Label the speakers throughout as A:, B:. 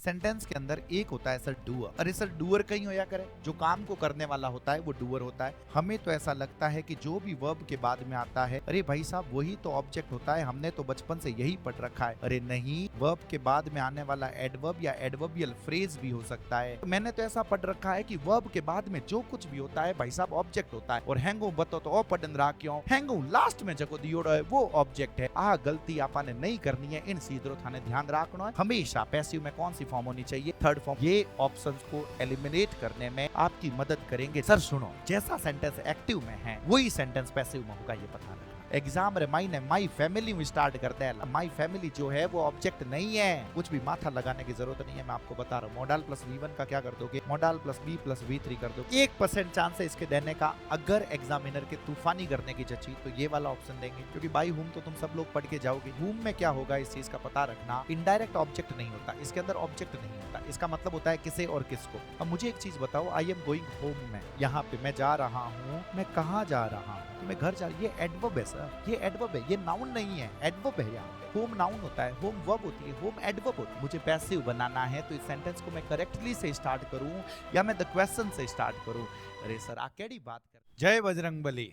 A: Sentence के अंदर एक होता है सर डूअर। अरे सर डूअर कहीं होया करे, जो काम को करने वाला होता है वो डूअर होता है। हमें तो ऐसा लगता है कि जो भी वर्ब के बाद में आता है, अरे भाई साहब वही तो ऑब्जेक्ट होता है, हमने तो बचपन से यही पढ़ रखा है। अरे नहीं, वर्ब के बाद में आने वाला एडवर्ब या एडवर्बियल फ्रेज भी हो सकता है। तो मैंने तो ऐसा पढ़ रखा है कि वर्ब के बाद में जो कुछ भी होता है भाई साहब ऑब्जेक्ट होता है। और हैंगो बतो तो पढ़न रहा क्यों, हैंगो लास्ट में जगह दियो है वो ऑब्जेक्ट है। आ गलती आपने नहीं करनी है, इन सीधो थाने ध्यान रखना है। हमेशा पैसिव में कौन सी फॉर्म होनी चाहिए, थर्ड फॉर्म। ये ऑप्शंस को एलिमिनेट करने में आपकी मदद करेंगे। सर सुनो, जैसा सेंटेंस एक्टिव में है वही सेंटेंस पैसिव में होगा, ये पता रखना। एग्जाम रे माई ने माई फैमिली में स्टार्ट करते हैं। माई फैमिली जो है वो ऑब्जेक्ट नहीं है, कुछ भी माथा लगाने की जरूरत नहीं है। मैं आपको बता रहा हूँ, मॉडल प्लस V1 का क्या कर दोगे, model plus B plus V3 कर दो। 1% चांस है इसके देने का। अगर एग्जामिनर के तूफानी करने की जची तो ये वाला ऑप्शन देंगे, क्योंकि बाई हुम तो तुम सब लोग पढ़ के जाओगे। हुम में क्या होगा इस चीज का पता रखना। इनडायरेक्ट ऑब्जेक्ट नहीं होता, इसके अंदर ऑब्जेक्ट नहीं होता। इसका मतलब होता है किसे और किसको। अब मुझे एक चीज बताओ, आई एम गोइंग होम में, यहाँ पे मैं जा रहा हूँ, मैं कहाँ जा रहा हूँ, तो मैं घर जा रहा हूँ। ये एडवर्ब है सर, ये एडवर्ब है, ये नाउन नहीं है, एडवर्ब है। यहाँ होम नाउन होता है, होम वर्ब होती है, होम एडवर्ब होती है। मुझे पैसिव बनाना है तो इस सेंटेंस को मैं करेक्टली से स्टार्ट करूं या मैं द क्वेश्चन से स्टार्ट करूं। अरे सर आ केड़ी बात कर। जय बजरंगबली।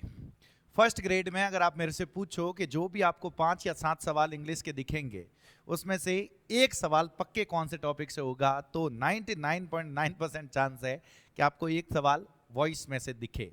A: फर्स्ट ग्रेड में अगर आप मेरे से पूछो कि जो भी आपको 5 या 7 सवाल इंग्लिश के दिखेंगे उसमें से एक सवाल पक्के कौन से टॉपिक से होगा, तो 99.9% चांस है कि आपको एक सवाल वॉइस में से दिखे।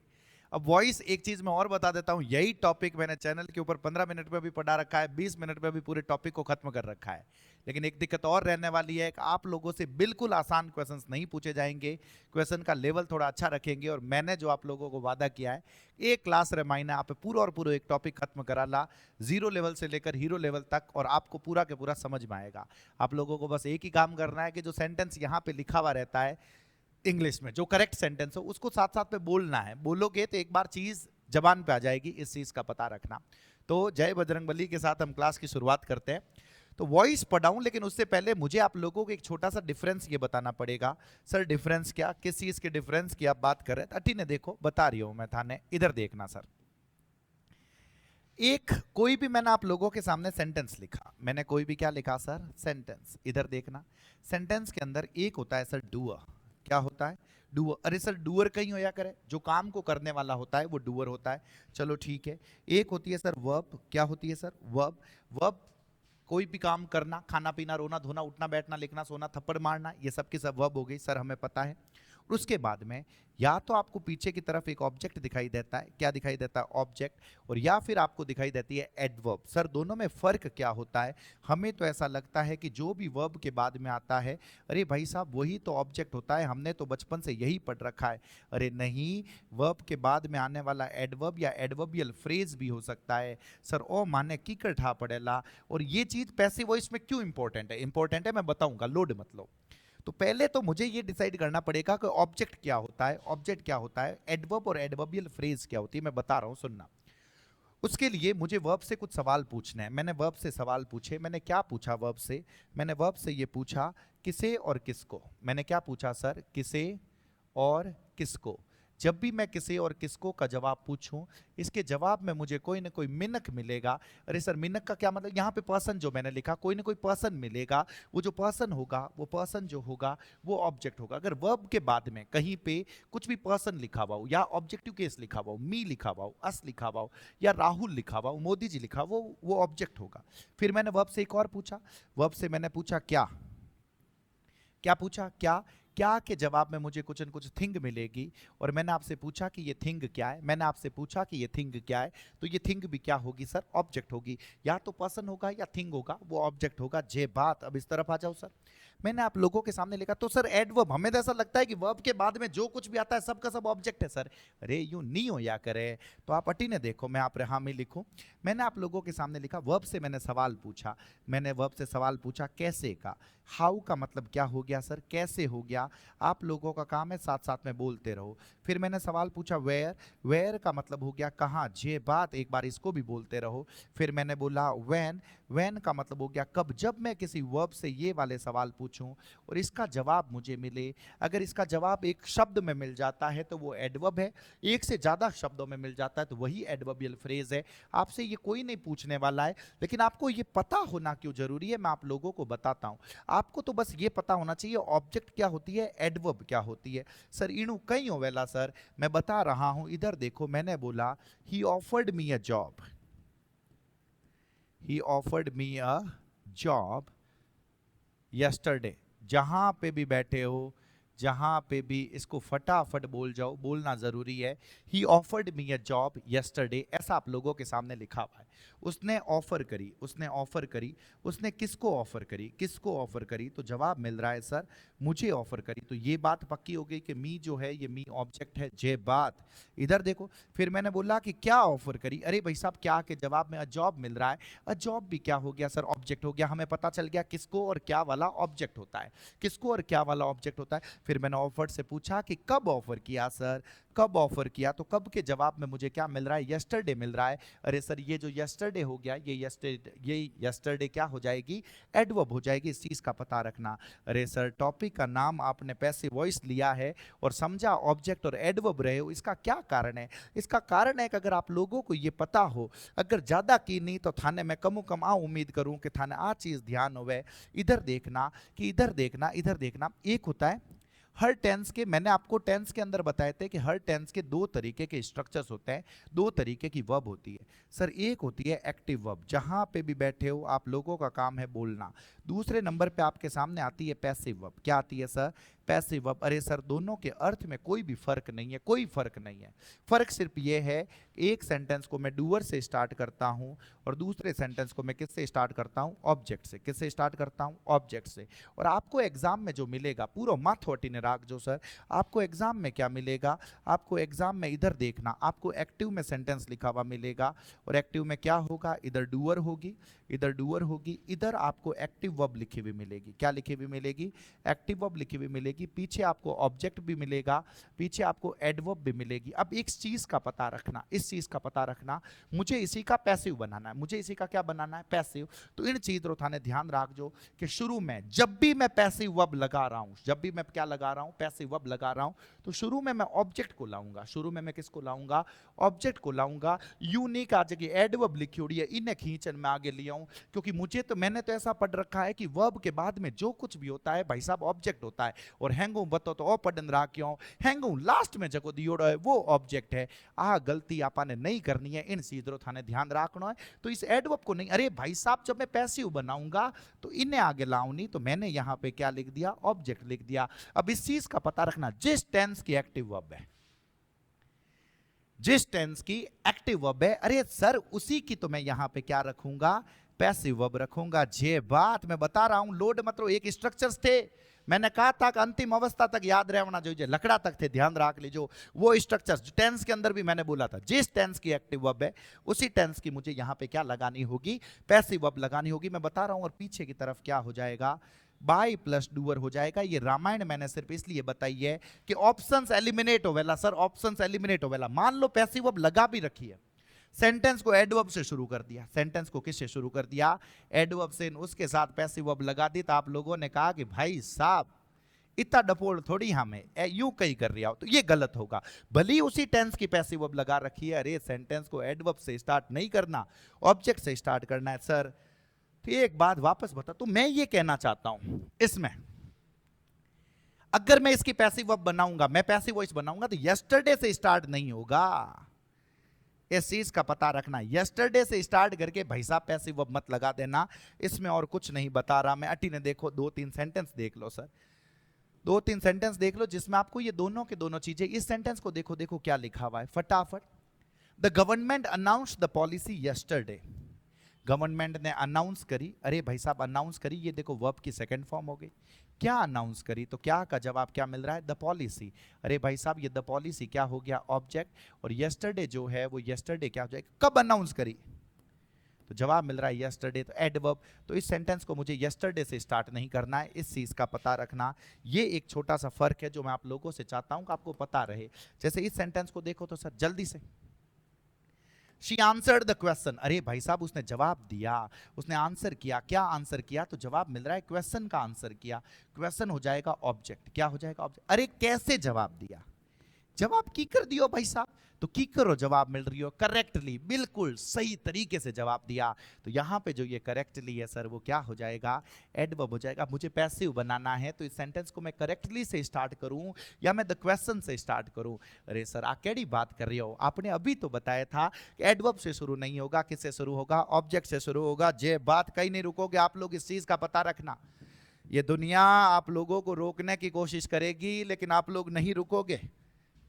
A: अब वॉइस एक चीज मैं और बता देता हूं, यही टॉपिक मैंने चैनल के ऊपर 15 मिनट में भी पढ़ा रखा है, 20 मिनट में भी पूरे टॉपिक को खत्म कर रखा है। लेकिन एक दिक्कत और रहने वाली है कि आप लोगों से बिल्कुल आसान क्वेश्चंस नहीं पूछे जाएंगे, क्वेश्चन का लेवल थोड़ा अच्छा रखेंगे। और मैंने जो आप लोगों को वादा किया है, एक क्लास रे महीने आप पूरा और पूरा एक टॉपिक खत्म करा ला, 0 लेवल से लेकर हीरो लेवल तक, और आपको पूरा के पूरा समझ में आएगा। आप लोगों को बस एक ही काम करना है कि जो सेंटेंस यहाँ पे लिखा हुआ रहता है इंग्लिश में, जो करेक्ट सेंटेंस हो उसको साथ साथ में बोलना है। बोलोगे तो एक बार चीज जबान पे आ जाएगी, इस चीज का पता रखना। तो जय बजरंगबली के साथ हम क्लास की शुरुआत करते हैं। तो वॉइस पढ़ाऊं, लेकिन उससे पहले मुझे आप लोगों को एक छोटा सा डिफरेंस ये बताना पड़ेगा। सर डिफरेंस क्या, किस चीज के डिफरेंस की आप बात कर रहे हैं? अटी ने देखो बता रही हूं मैं थाने, इधर देखना सर। एक कोई भी मैंने आप लोगों के सामने सेंटेंस लिखा, मैंने कोई भी क्या लिखा सर, सेंटेंस। इधर देखना, सेंटेंस के अंदर एक होता है सर डूअर। क्या होता है, डूअर। अरे सर डूअर कहीं होया करे, जो काम को करने वाला होता है वो डूअर होता है। चलो ठीक है। एक होती है सर वर्ब। क्या होती है सर, वर्ब। वर्ब कोई भी काम करना, खाना पीना, रोना धोना, उठना बैठना, लिखना सोना, थप्पड़ मारना, ये सब की सब वर्ब हो गई सर, हमें पता है। और उसके बाद में या तो आपको पीछे की तरफ एक ऑब्जेक्ट दिखाई देता है, क्या दिखाई देता है, ऑब्जेक्ट, और या फिर आपको दिखाई देती है एडवर्ब। सर दोनों में फर्क क्या होता है? हमें तो ऐसा लगता है कि जो भी वर्ब के बाद में आता है, अरे भाई साहब वही तो ऑब्जेक्ट होता है, हमने तो बचपन से यही पढ़ रखा है। अरे नहीं, वर्ब के बाद में आने वाला एडवर्ब या एडवर्बियल फ्रेज भी हो सकता है। सर ओ माने की कठा पड़ेला। और ये चीज पैसिव वॉइस में क्यों इंपॉर्टेंट है? इंपॉर्टेंट है, मैं बताऊंगा, लोड मत लो। तो पहले तो मुझे ये डिसाइड करना पड़ेगा कि ऑब्जेक्ट क्या होता है, ऑब्जेक्ट क्या होता है, एडवर्ब और एडवर्बियल फ्रेज क्या होती है, मैं बता रहा हूं सुनना। उसके लिए मुझे वर्ब से कुछ सवाल पूछने हैं। मैंने वर्ब से सवाल पूछे। मैंने क्या पूछा वर्ब से? मैंने वर्ब से ये पूछा किसे और किसको। मैंने क्या पूछा सर, किसे और किसको। जब भी मैं किसे और किसको का जवाब पूछूं, इसके जवाब में मुझे कोई ना कोई मिनक मिलेगा। अरे सर मिनक का क्या मतलब, यहाँ पे पर्सन जो मैंने लिखा, कोई ना कोई पर्सन मिलेगा। वो जो पर्सन होगा, वो पर्सन जो होगा वो ऑब्जेक्ट होगा। अगर वर्ब के बाद में कहीं पे कुछ भी पर्सन लिखा हुआ हो, या ऑब्जेक्टिव केस लिखा हुआ हो, मी लिखा हुआ हो, अस लिखा हुआ हो, या राहुल लिखा हुआ हो, मोदी जी लिखा हुआ हो, वो ऑब्जेक्ट होगा। फिर मैंने वर्ब से एक और पूछा। वर्ब से मैंने पूछा क्या। क्या पूछा, क्या। क्या के जवाब में मुझे कुछ न कुछ थिंग मिलेगी। और मैंने आपसे पूछा कि ये थिंग क्या है। मैंने आपसे पूछा कि ये थिंग क्या है, तो ये थिंग भी क्या होगी सर, ऑब्जेक्ट होगी। या तो पर्सन होगा या थिंग होगा, वो ऑब्जेक्ट होगा। जे बात। अब इस तरफ आ जाओ सर। मैंने आप लोगों के सामने लिखा, तो सर एडवर्ब, हमें तो ऐसा लगता है कि वर्ब के बाद में जो कुछ भी आता है सबका सब ऑब्जेक्ट है सर। अरे यूं नहीं हो या करे। तो आप अटी ने देखो, मैं आप हाँ में लिखूं। मैंने आप लोगों के सामने लिखा, वर्ब से मैंने सवाल पूछा। मैंने वर्ब से सवाल पूछा कैसे का। हाउ का मतलब क्या हो गया सर, कैसे हो गया। दिया, आप लोगों का काम है साथ साथ में बोलते रहो। फिर मैंने सवाल पूछा वेयर, वेयर का मतलब हो गया कहाँ, जे बात, एक बार इसको भी बोलते रहो। फिर मैंने बोला व्हेन, व्हेन का मतलब हो गया कब। जब मैं किसी वर्ब से ये वाले सवाल पूछूं और इसका जवाब मुझे मिले, अगर इसका जवाब एक शब्द में मिल जाता है तो वो एडवर्ब है, एक से ज्यादा शब्दों में मिल जाता है तो वही एडवर्बियल फ्रेज है। आपसे ये कोई नहीं पूछने वाला है, लेकिन आपको ये पता होना क्यों जरूरी है मैं आप लोगों को बताता हूं। आपको तो बस ये पता होना चाहिए ऑब्जेक्ट क्या होती है, एडवर्ब क्या होती है। सर इणु कई हो वेला सर, मैं बता रहा हूं, इधर देखो, मैंने बोला ही offered me a job, he offered me a job yesterday. जहां पे भी बैठे हो, जहां पे भी इसको फटाफट बोल जाओ, बोलना जरूरी है। ही offered me a job yesterday, ऐसा आप लोगों के सामने लिखा हुआ है। उसने ऑफर करी, उसने ऑफर करी, उसने किसको ऑफर करी, किसको ऑफर करी, तो जवाब मिल रहा है सर मुझे ऑफर करी। तो ये बात पक्की हो गई कि मी जो है ये मी ऑब्जेक्ट है, जे बात। इधर देखो, फिर मैंने बोला कि क्या ऑफर करी, अरे भाई साहब क्या के जवाब में अ जॉब मिल रहा है। अ जॉब भी क्या हो गया सर, ऑब्जेक्ट हो गया। हमें पता चल गया किसको और क्या वाला ऑब्जेक्ट होता है, किसको और क्या वाला ऑब्जेक्ट होता है। फिर मैंने ऑफर से पूछा कि कब ऑफर किया सर, कब ऑफर किया, तो कब के जवाब में मुझे क्या मिल रहा है, यस्टरडे मिल रहा है। अरे सर ये जो यस्टरडे हो गया, ये यस्टरडे क्या हो जाएगी, एडवर्ब हो जाएगी, इस चीज का पता रखना। अरे सर टॉपिक का नाम आपने पैसिव वॉइस लिया है और समझा ऑब्जेक्ट और एडवर्ब रहे हो, इसका क्या कारण है। इसका कारण है कि अगर आप लोगों को ये पता हो, अगर ज्यादा की नहीं तो थाने में कम कम आ उम्मीद करूं कि थाने आ चीज ध्यान होवे। इधर देखना कि इधर देखना, इधर देखना, एक होता है हर टेंस के, मैंने आपको टेंस के अंदर बताए थे कि हर टेंस के दो तरीके के स्ट्रक्चर्स होते हैं, दो तरीके की वर्ब होती है। सर एक होती है एक्टिव वर्ब, जहां पे भी बैठे हो आप लोगों का काम है बोलना। दूसरे नंबर पे आपके सामने आती है पैसिव वर्ब। क्या आती है सर, पैसिव वर्ब। अरे सर दोनों के अर्थ में कोई भी फर्क नहीं है, कोई फर्क नहीं है। फर्क सिर्फ ये है, एक सेंटेंस को मैं डूअर से स्टार्ट करता हूं और दूसरे सेंटेंस को मैं किससे स्टार्ट करता हूं, ऑब्जेक्ट से। किससे स्टार्ट करता हूं, ऑब्जेक्ट से। और आपको एग्जाम में जो मिलेगा पूरा माथ वटिने राख जो सर, आपको एग्जाम में क्या मिलेगा, आपको एग्जाम में इधर देखना, आपको एक्टिव में सेंटेंस लिखा हुआ मिलेगा और एक्टिव में क्या होगा, इधर डूअर होगी, इधर डूअर होगी, इधर आपको एक्टिव वर्ब लिखी हुई मिलेगी। क्या लिखी हुई मिलेगी, एक्टिव वर्ब लिखी हुई मिलेगी। पीछे आपको ऑब्जेक्ट भी मिलेगा, पीछे आपको एडवर्ब भी मिलेगी। अब एक चीज का पता रखना, इस चीज का पता रखना, मुझे इसी का पैसिव बनाना है, मुझे इसी का क्या बनाना है, पैसिव। तो इन चीजों थाने ध्यान रख जो कि शुरू में जब भी मैं पैसिव वर्ब लगा रहा हूं, जब भी मैं क्या लगा रहा हूं, पैसिव वर्ब लगा रहा हूं, तो शुरू में मैं ऑब्जेक्ट को लाऊंगा। शुरू में मैं किसको लाऊंगा, ऑब्जेक्ट को लाऊंगा। यूनिक आ जगह एडवर्ब लिखी हुई है, इन्हें खींचन में आगे ले आऊं, क्योंकि मुझे तो, मैंने तो ऐसा पढ़ रखा है कि वर्ब के बाद में जो कुछ भी होता है भाई साहब ऑब्जेक्ट होता है। और हैंगू बतो तो पढ़न रहा क्यों, हैंगू लास्ट में जगह दियोड़ो है वो ऑब्जेक्ट है। आ गलती आपने नहीं करनी है, इन चीजों थाने ध्यान रखना है। तो इस एडवर्ब को नहीं, अरे भाई साहब जब मैं पैसिव बनाऊंगा तो इन्हें आगे लाऊं नहीं, तो मैंने यहां पे क्या लिख दिया, ऑब्जेक्ट लिख दिया। अब इस चीज का पता रखना, जिस टेंस की एक्टिव वर्ब है, जिस टेंस की एक्टिव वर्ब है, अरे सर उसी की तो मैं यहां पे क्या रखूंगा, पैसिव वर्ब रखूंगा। जे बात मैं बता रहा हूं, लोड मतलब एक स्ट्रक्चर्स थे, मैंने कहा था कि अंतिम अवस्था तक याद रहना चाहिए, लकड़ा तक थे, ध्यान रख लीजिए वो स्ट्रक्चर्स। टेंस के अंदर भी मैंने बोला था जिस टेंस की एक्टिव वर्ब है उसी टेंस की मुझे यहां पे क्या लगानी होगी, पैसिव वर्ब लगानी होगी। मैं बता रहा हूं, और पीछे की तरफ क्या हो जाएगा, बाय प्लस डूअर हो जाएगा। ये रामायण मैंने सिर्फ इसलिए बताई है कि ऑप्शंस एलिमिनेट होवेला सर, ऑप्शंस एलिमिनेट होवेला। मान लो पैसिव वर्ब लगा भी रखी है, सेंटेंस को एडवर्ब से शुरू कर दिया, सेंटेंस को किससे शुरू कर दिया, एडवर्ब से, उसके साथ पैसिव वर्ब लगा दी, तो आप लोगों ने कहा कि भाई साहब इतना डपोल थोड़ी हमें यूं कहीं कर रहा हो, तो ये गलत होगा। भली उसी टेंस की पैसिव वर्ब लगा रखी है, अरे सेंटेंस को एडवर्ब से स्टार्ट नहीं करना, ऑब्जेक्ट से स्टार्ट करना है सर। तो एक बात वापस बता, तो मैं ये कहना चाहता हूं, इसमें अगर मैं इसकी पैसिव वर्ब बनाऊंगा, मैं पैसिव वॉइस बनाऊंगा, तो यस्टरडे से स्टार्ट नहीं होगा। इस चीज का पता रखना, यस्टरडे से स्टार्ट करके भाई साहब पैसिव वर्ब मत लगा देना। इसमें और कुछ नहीं बता रहा मैं, अटी ने देखो 2-3 सेंटेंस देख लो सर, 2-3 सेंटेंस देख लो जिसमें आपको ये दोनों के दोनों चीजें। इस सेंटेंस को देखो, देखो क्या लिखा हुआ है फटाफट। The government announced the policy yesterday, government ने अनाउंस करी, अरे भाई साहब अनाउंस करी, ये देखो वर्ब की सेकंड फॉर्म हो गई। क्या अनाउंस करी, तो क्या का जवाब क्या मिल रहा है, द पॉलिसी। अरे भाई साहब ये द पॉलिसी क्या हो गया, ऑब्जेक्ट, और यस्टरडे जो है वो यस्टरडे क्या हो जाएगा, कब अनाउंस करी, तो जवाब मिल रहा है यस्टरडे, तो एडवर्ब। तो इस सेंटेंस को मुझे यस्टरडे से स्टार्ट नहीं करना है, इस चीज का पता रखना। ये एक छोटा सा फर्क है जो मैं आप लोगों से चाहता हूं कि आपको पता रहे। जैसे इस सेंटेंस को देखो तो सर जल्दी से, शी आंसर्ड द क्वेश्चन, अरे भाई साहब उसने जवाब दिया, उसने आंसर किया। क्या आंसर किया? तो जवाब मिल रहा है क्वेश्चन का आंसर किया। क्वेश्चन हो जाएगा ऑब्जेक्ट। क्या हो जाएगा? ऑब्जेक्ट। अरे कैसे जवाब दिया? जवाब की कर दियो भाई साहब, तो की करो जवाब मिल रही हो करेक्टली, बिल्कुल सही तरीके से जवाब दिया। तो यहां पे जो ये करेक्टली है सर वो क्या हो जाएगा? एडवर्ब हो जाएगा। मुझे पैसिव बनाना है तो इस सेंटेंस को मैं करेक्टली से स्टार्ट करूं या मैं द क्वेश्चन से स्टार्ट करूं? अरे सर आप केड़ी बात कर रहे हो, आपने अभी तो बताया था कि एडवर्ब से शुरू नहीं होगा, किससे शुरू होगा? ऑब्जेक्ट से शुरू होगा। जे बात कहीं नहीं रुकोगे आप लोग, इस चीज का पता रखना। ये दुनिया आप लोगों को रोकने की कोशिश करेगी लेकिन आप लोग नहीं रुकोगे,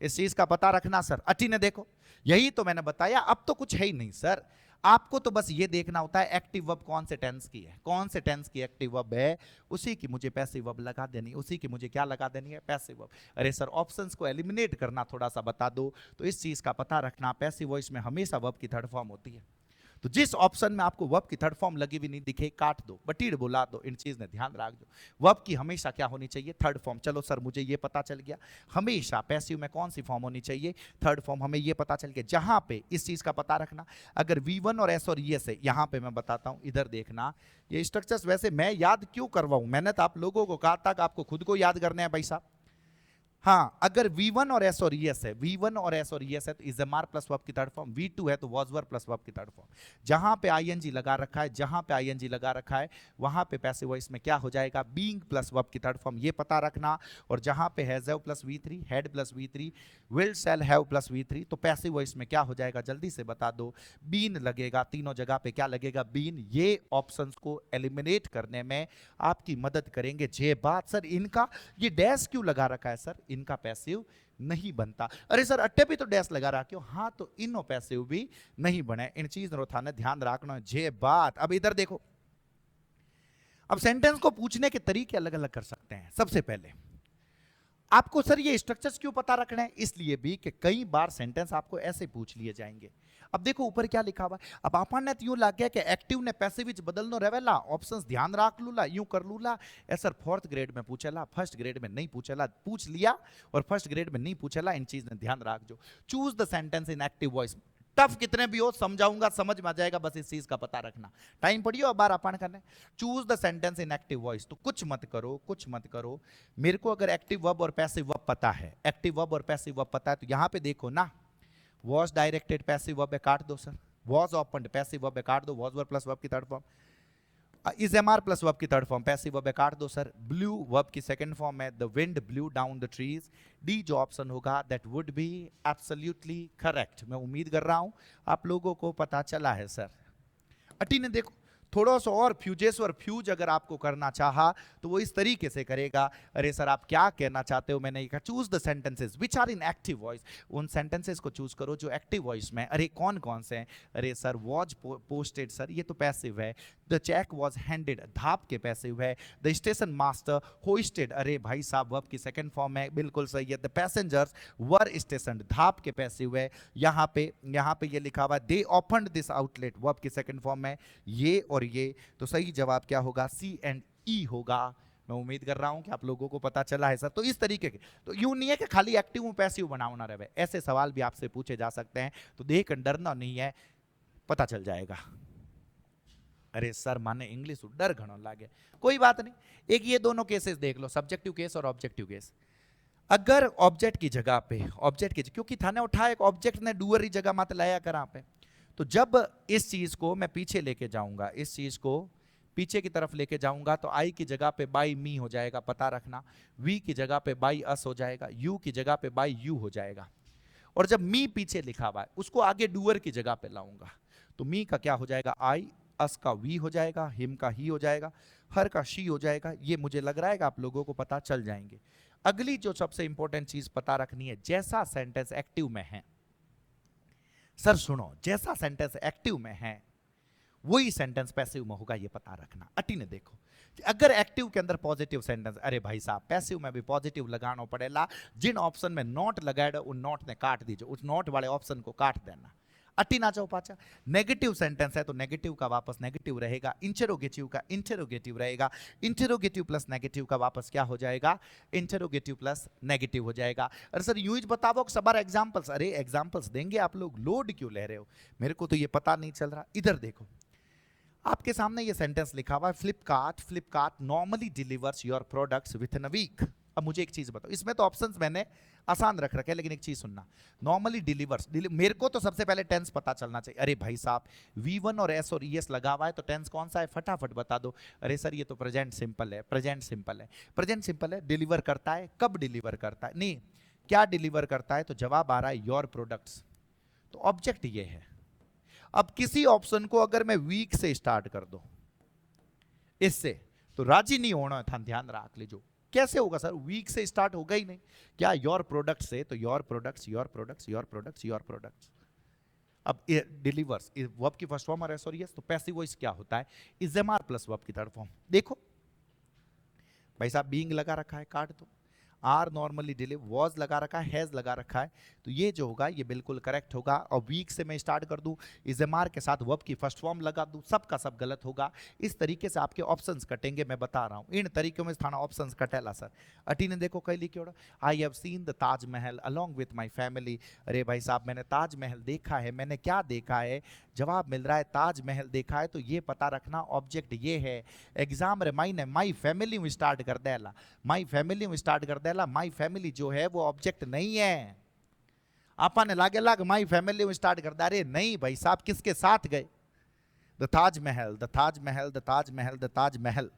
A: इस चीज का पता रखना सर। अटी ने देखो, यही तो मैंने बताया, अब तो कुछ है ही नहीं सर। आपको तो बस ये देखना होता है एक्टिव वर्ब कौन से टेंस की है, कौन से टेंस की एक्टिव वर्ब है, उसी की मुझे पैसिव वर्ब लगा देनी, उसी की मुझे क्या लगा देनी है? Passive verb. अरे सर ऑप्शंस को एलिमिनेट करना थोड़ा सा बता दो, तो इस चीज का पता रखना। पैसिव वॉइस में हमेशा वर्ब की थर्ड फॉर्म होती है, तो जिस ऑप्शन में आपको वर्ब की थर्ड फॉर्म लगी हुई नहीं दिखे काट दो, बटीड बुला दो, इन चीज ने ध्यान रख दो। वर्ब की हमेशा क्या होनी चाहिए? Third form. चलो सर मुझे ये पता चल गया, हमेशा पैसिव में कौन सी फॉर्म होनी चाहिए? Third form. हमें ये पता चल गया। जहां पे इस चीज का पता रखना, अगर V1 और S और ES है, यहां पे मैं बताता हूं, इधर देखना। ये स्ट्रक्चर्स वैसे मैं याद क्यों करवाऊं, मैंने तो आप लोगों को कहा था कि आपको खुद को याद करने हैं भाई साहब। हाँ, अगर V1 और S और ES है, V1 और S और ES है तो is am are plus verb की थर्ड फॉर्म। V2 है तो वॉज वर प्लस वर्ब की थर्ड फॉर्म। जहां पे ING लगा रखा है, जहां पे ING लगा रखा है वहां पे पैसिव वॉइस में क्या हो जाएगा? बीइंग प्लस वर्ब की थर्ड फॉर्म, ये पता रखना। और जहां पे has have plus V3, had plus V3, will shall have plus V3, तो पैसिव वॉइस में क्या हो जाएगा? जल्दी से बता दो। बीन लगेगा, तीनों जगह पे क्या लगेगा? बीन। ये ऑप्शंस को एलिमिनेट करने में आपकी मदद करेंगे। जे बात सर इनका ये डैश क्यों लगा रखा है सर? इनका पैसिव नहीं बनता। अरे सर अट्टे भी तो डैश लगा रहा क्यों? हाँ, तो इनो पैसिव भी नहीं बने। इन चीज ने ध्यान रखना। जे बात। अब इधर देखो, अब सेंटेंस को पूछने के तरीके अलग अलग कर सकते हैं। सबसे पहले आपको सर ये स्ट्रक्चर्स क्यों पता रखना है? इसलिए भी कि कई बार सेंटेंस आपको ऐसे पूछ लिए जाएंगे। अब देखो ऊपर क्या लिखा हुआ है। अब आपने तो यूं लग गया कि एक्टिव ने पैसिव विच बदलनो रहेला, ऑप्शंस ध्यान रख लूला, यूं कर लूला। ए सर फोर्थ ग्रेड में पूछेला, फर्स्ट ग्रेड में नहीं पूछेला, पूछ लिया और फर्स्ट ग्रेड में नहीं पूछेला। इन चीज ने ध्यान रख जो। Choose the sentence in active voice. Tough कितने भी हो समझाऊंगा, समझ में आ जाएगा, बस इस चीज का पता रखना। टाइम पड़ियो अब बार अपन करने। Choose the sentence in active voice, तो कुछ मत करो, कुछ मत करो। मेरे को अगर एक्टिव वर्ब और पैसिव वर्ब पता है, एक्टिव वर्ब और पैसिव वर्ब पता है, तो यहां पे देखो ना, वॉज डायरेक्टेड पैसिव वर्ब है, काट दो sir. Was opened passive verb है, काट दो। वॉज वर्ब प्लस वर्ब की third form. Is am are plus verb की थर्ड फॉर्म, पैसिव वर्ब है, काट दो सर। ब्लू वर्ब की सेकंड फॉर्म है, the wind blew down the trees. D जो ऑप्शन होगा that would be absolutely correct. मैं उम्मीद कर रहा हूं आप लोगों को पता चला है सर। अटी ने देखो थोड़ा सा और फ्यूजेस और फ्यूज अगर आपको करना चाहा तो वो इस तरीके से करेगा। अरे सर आप क्या कहना चाहते हो? मैंने कहा choose the sentences which are in active voice. उन सेंटेंसेस को चूज करो जो एक्टिव वॉइस में। अरे कौन कौन से हैं? अरे सर वॉज पोस्टेड, सर ये तो पैसिव है। द चेक वॉज हैंडेड, धाप के पैसिव है। द स्टेशन मास्टर होइस्टेड, अरे भाई साहब वर्ब की सेकंड फॉर्म है, बिल्कुल सही है। द पैसेंजर्स वर स्टेशन, धाप के पैसिव है। यहाँ पे ये लिखा हुआ दे ओपनड दिस आउटलेट, वर्ब की सेकंड फॉर्म है। ये और ये, तो सही जवाब क्या होगा? सी एंड ई होगा। मैं उम्मीद कर रहा हूं कि आप लोगों को पता चला है सर। तो इस तरीके के, तो यूं नहीं है कि खाली एक्टिव पैसिव बनाओ ना रहे, ऐसे सवाल भी आपसे पूछे जा सकते हैं। तो देख डरना नहीं है, पता चल जाएगा। अरे सर माने इंग्लिश डर घणो लागे, कोई बात नहीं। एक ये दोनों केसेस देख लो, सब्जेक्टिव केस और ऑब्जेक्टिव केस। अगर ऑब्जेक्ट की जगह पे, क्योंकि थाने उठा एक ऑब्जेक्ट ने डूअर की जगह मत लाया करा पे, तो जब इस चीज को मैं पीछे लेके जाऊंगा, इस चीज को पीछे की तरफ लेके जाऊंगा, तो आई की जगह पे बाई मी हो जाएगा, पता रखना। वी की जगह पे बाई अस हो जाएगा, यू की जगह पे बाई यू हो जाएगा। और जब मी पीछे लिखा हुआ है उसको आगे डूअर की जगह पे लाऊंगा, तो मी का क्या हो जाएगा? आई, अस का वी हो जाएगा, हिम का ही हो जाएगा, हर का शी हो जाएगा। ये मुझे लग रहा है कि आप लोगों को पता चल जाएंगे। अगली जो सबसे इंपॉर्टेंट चीज पता रखनी है, जैसा सेंटेंस एक्टिव में है, सर सुनो, जैसा सेंटेंस एक्टिव में है वही सेंटेंस पैसिव में होगा, ये पता रखना। अटी ने देखो, अगर एक्टिव के अंदर पॉजिटिव सेंटेंस, अरे भाई साहब पैसिव में भी पॉजिटिव लगाना पड़ेगा। जिन ऑप्शन में नॉट लगाया उन नॉट ने काट दीजिए, उस नॉट वाले ऑप्शन को काट देना। अटी ना चौपाचा। नेगेटिव सेंटेंस है तो नेगेटिव का वापस नेगेटिव रहेगा, इंटरोगेटिव का इंटरोगेटिव रहेगा, इंटरोगेटिव प्लस नेगेटिव का वापस क्या हो जाएगा, इंटरोगेटिव प्लस नेगेटिव हो जाएगा। अरे सर यूं ही बताओ सबार एग्जांपल्स, अरे एग्जांपल्स देंगे आप लोग, लोड क्यों ले रहे हो, मेरे को तो ये पता नहीं चल रहा। इधर देखो आपके सामने ये सेंटेंस लिखा हुआ है, Flipkart normally delivers your products within a week. अब मुझे एक चीज बताओ, इसमें तो ऑप्शंस मैंने आसान रख रखे हैं, लेकिन एक चीज सुनना, नॉर्मली डिलीवर्स, मेरे को तो सबसे पहले टेंस पता चलना चाहिए। अरे भाई साहब V1 और S और ES लगा हुआ है तो टेंस कौन सा है, फटाफट बता दो। अरे सर ये तो प्रेजेंट सिंपल है, प्रेजेंट सिंपल है, प्रेजेंट सिंपल है। डिलीवर करता है, कब डिलीवर करता है, नहीं क्या डिलीवर करता है, तो जवाब आ रहा है योर प्रोडक्ट्स, तो ऑब्जेक्ट ये है। अब किसी ऑप्शन को अगर मैं वीक से स्टार्ट कर दूं इससे, तो राजी नहीं होना था, ध्यान रख लीजिए। कैसे होगा सर, वीक से स्टार्ट होगा ही नहीं, क्या योर प्रोडक्ट से, तो your products your products your products your products. अब डिलीवर्स वर्ब की फर्स्ट फॉर्म और एस और यस, तो पैसिव वॉइस क्या होता है, is am are plus verb की थर्ड फॉर्म। देखो भाई साहब बीइंग लगा रखा है, काट दो, आर नॉर्मली डिलीवर, वॉज लगा रखा है, हैज लगा रखा है, तो ये जो होगा ये बिल्कुल करेक्ट होगा। और वीक से मैं स्टार्ट कर दूं, इज एम आर के साथ वर्ब की फर्स्ट फॉर्म लगा दूं, सब का सब गलत होगा। इस तरीके से आपके ऑप्शंस कटेंगे, मैं बता रहा हूं, इन तरीकों में थाना ऑप्शंस कटेला सर। अटी ने देखो कई लिखी, I have seen the Taj Mahal along with my family. अरे भाई साहब मैंने ताजमहल देखा है, मैंने क्या देखा है, जवाब मिल रहा है ताजमहल देखा है, तो ये पता रखना ऑब्जेक्ट ये है। एग्जाम रे माई माई फैमिली में स्टार्ट कर देला, माई फैमिली में स्टार्ट कर देला, माई फैमिली जो है वो ऑब्जेक्ट नहीं है। आपा ने लागे लाग माई फैमिली में स्टार्ट कर दे, अरे नहीं भाई साहब किसके साथ गए, the Taj Mahal the Taj Mahal the Taj Mahal the Taj Mahal.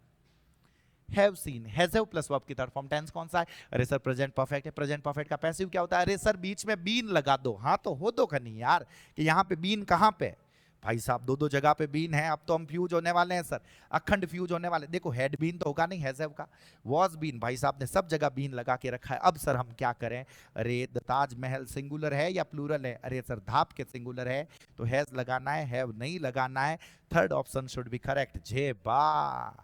A: Have seen, has have plus verb की थर्ड फॉर्म, टेंस कौन सा है, अरे सर प्रेजेंट परफेक्ट है, प्रेजेंट परफेक्ट का पैसिव क्या होता है, अरे सर बीच में बीन लगा दो, हाँ तो हो दो का नहीं यार, कि यहाँ पे बीन कहाँ पे, भाई साहब दो दो जगह पे बीन है, अब तो हम फ्यूज होने वाले हैं सर, अखंड फ्यूज होने वाले। देखो हेड बीन तो होगा नहीं, हैज हैव का, वॉज बीन, भाई साहब ने सब जगह बीन लगा के रखा है। अब सर हम क्या करें, अरे द ताजमहल सिंगुलर है या प्लूरल है, अरे सर धाप के सिंगुलर है तो हैज लगाना है, हैव नहीं लगाना है, third option should be correct. जे बा,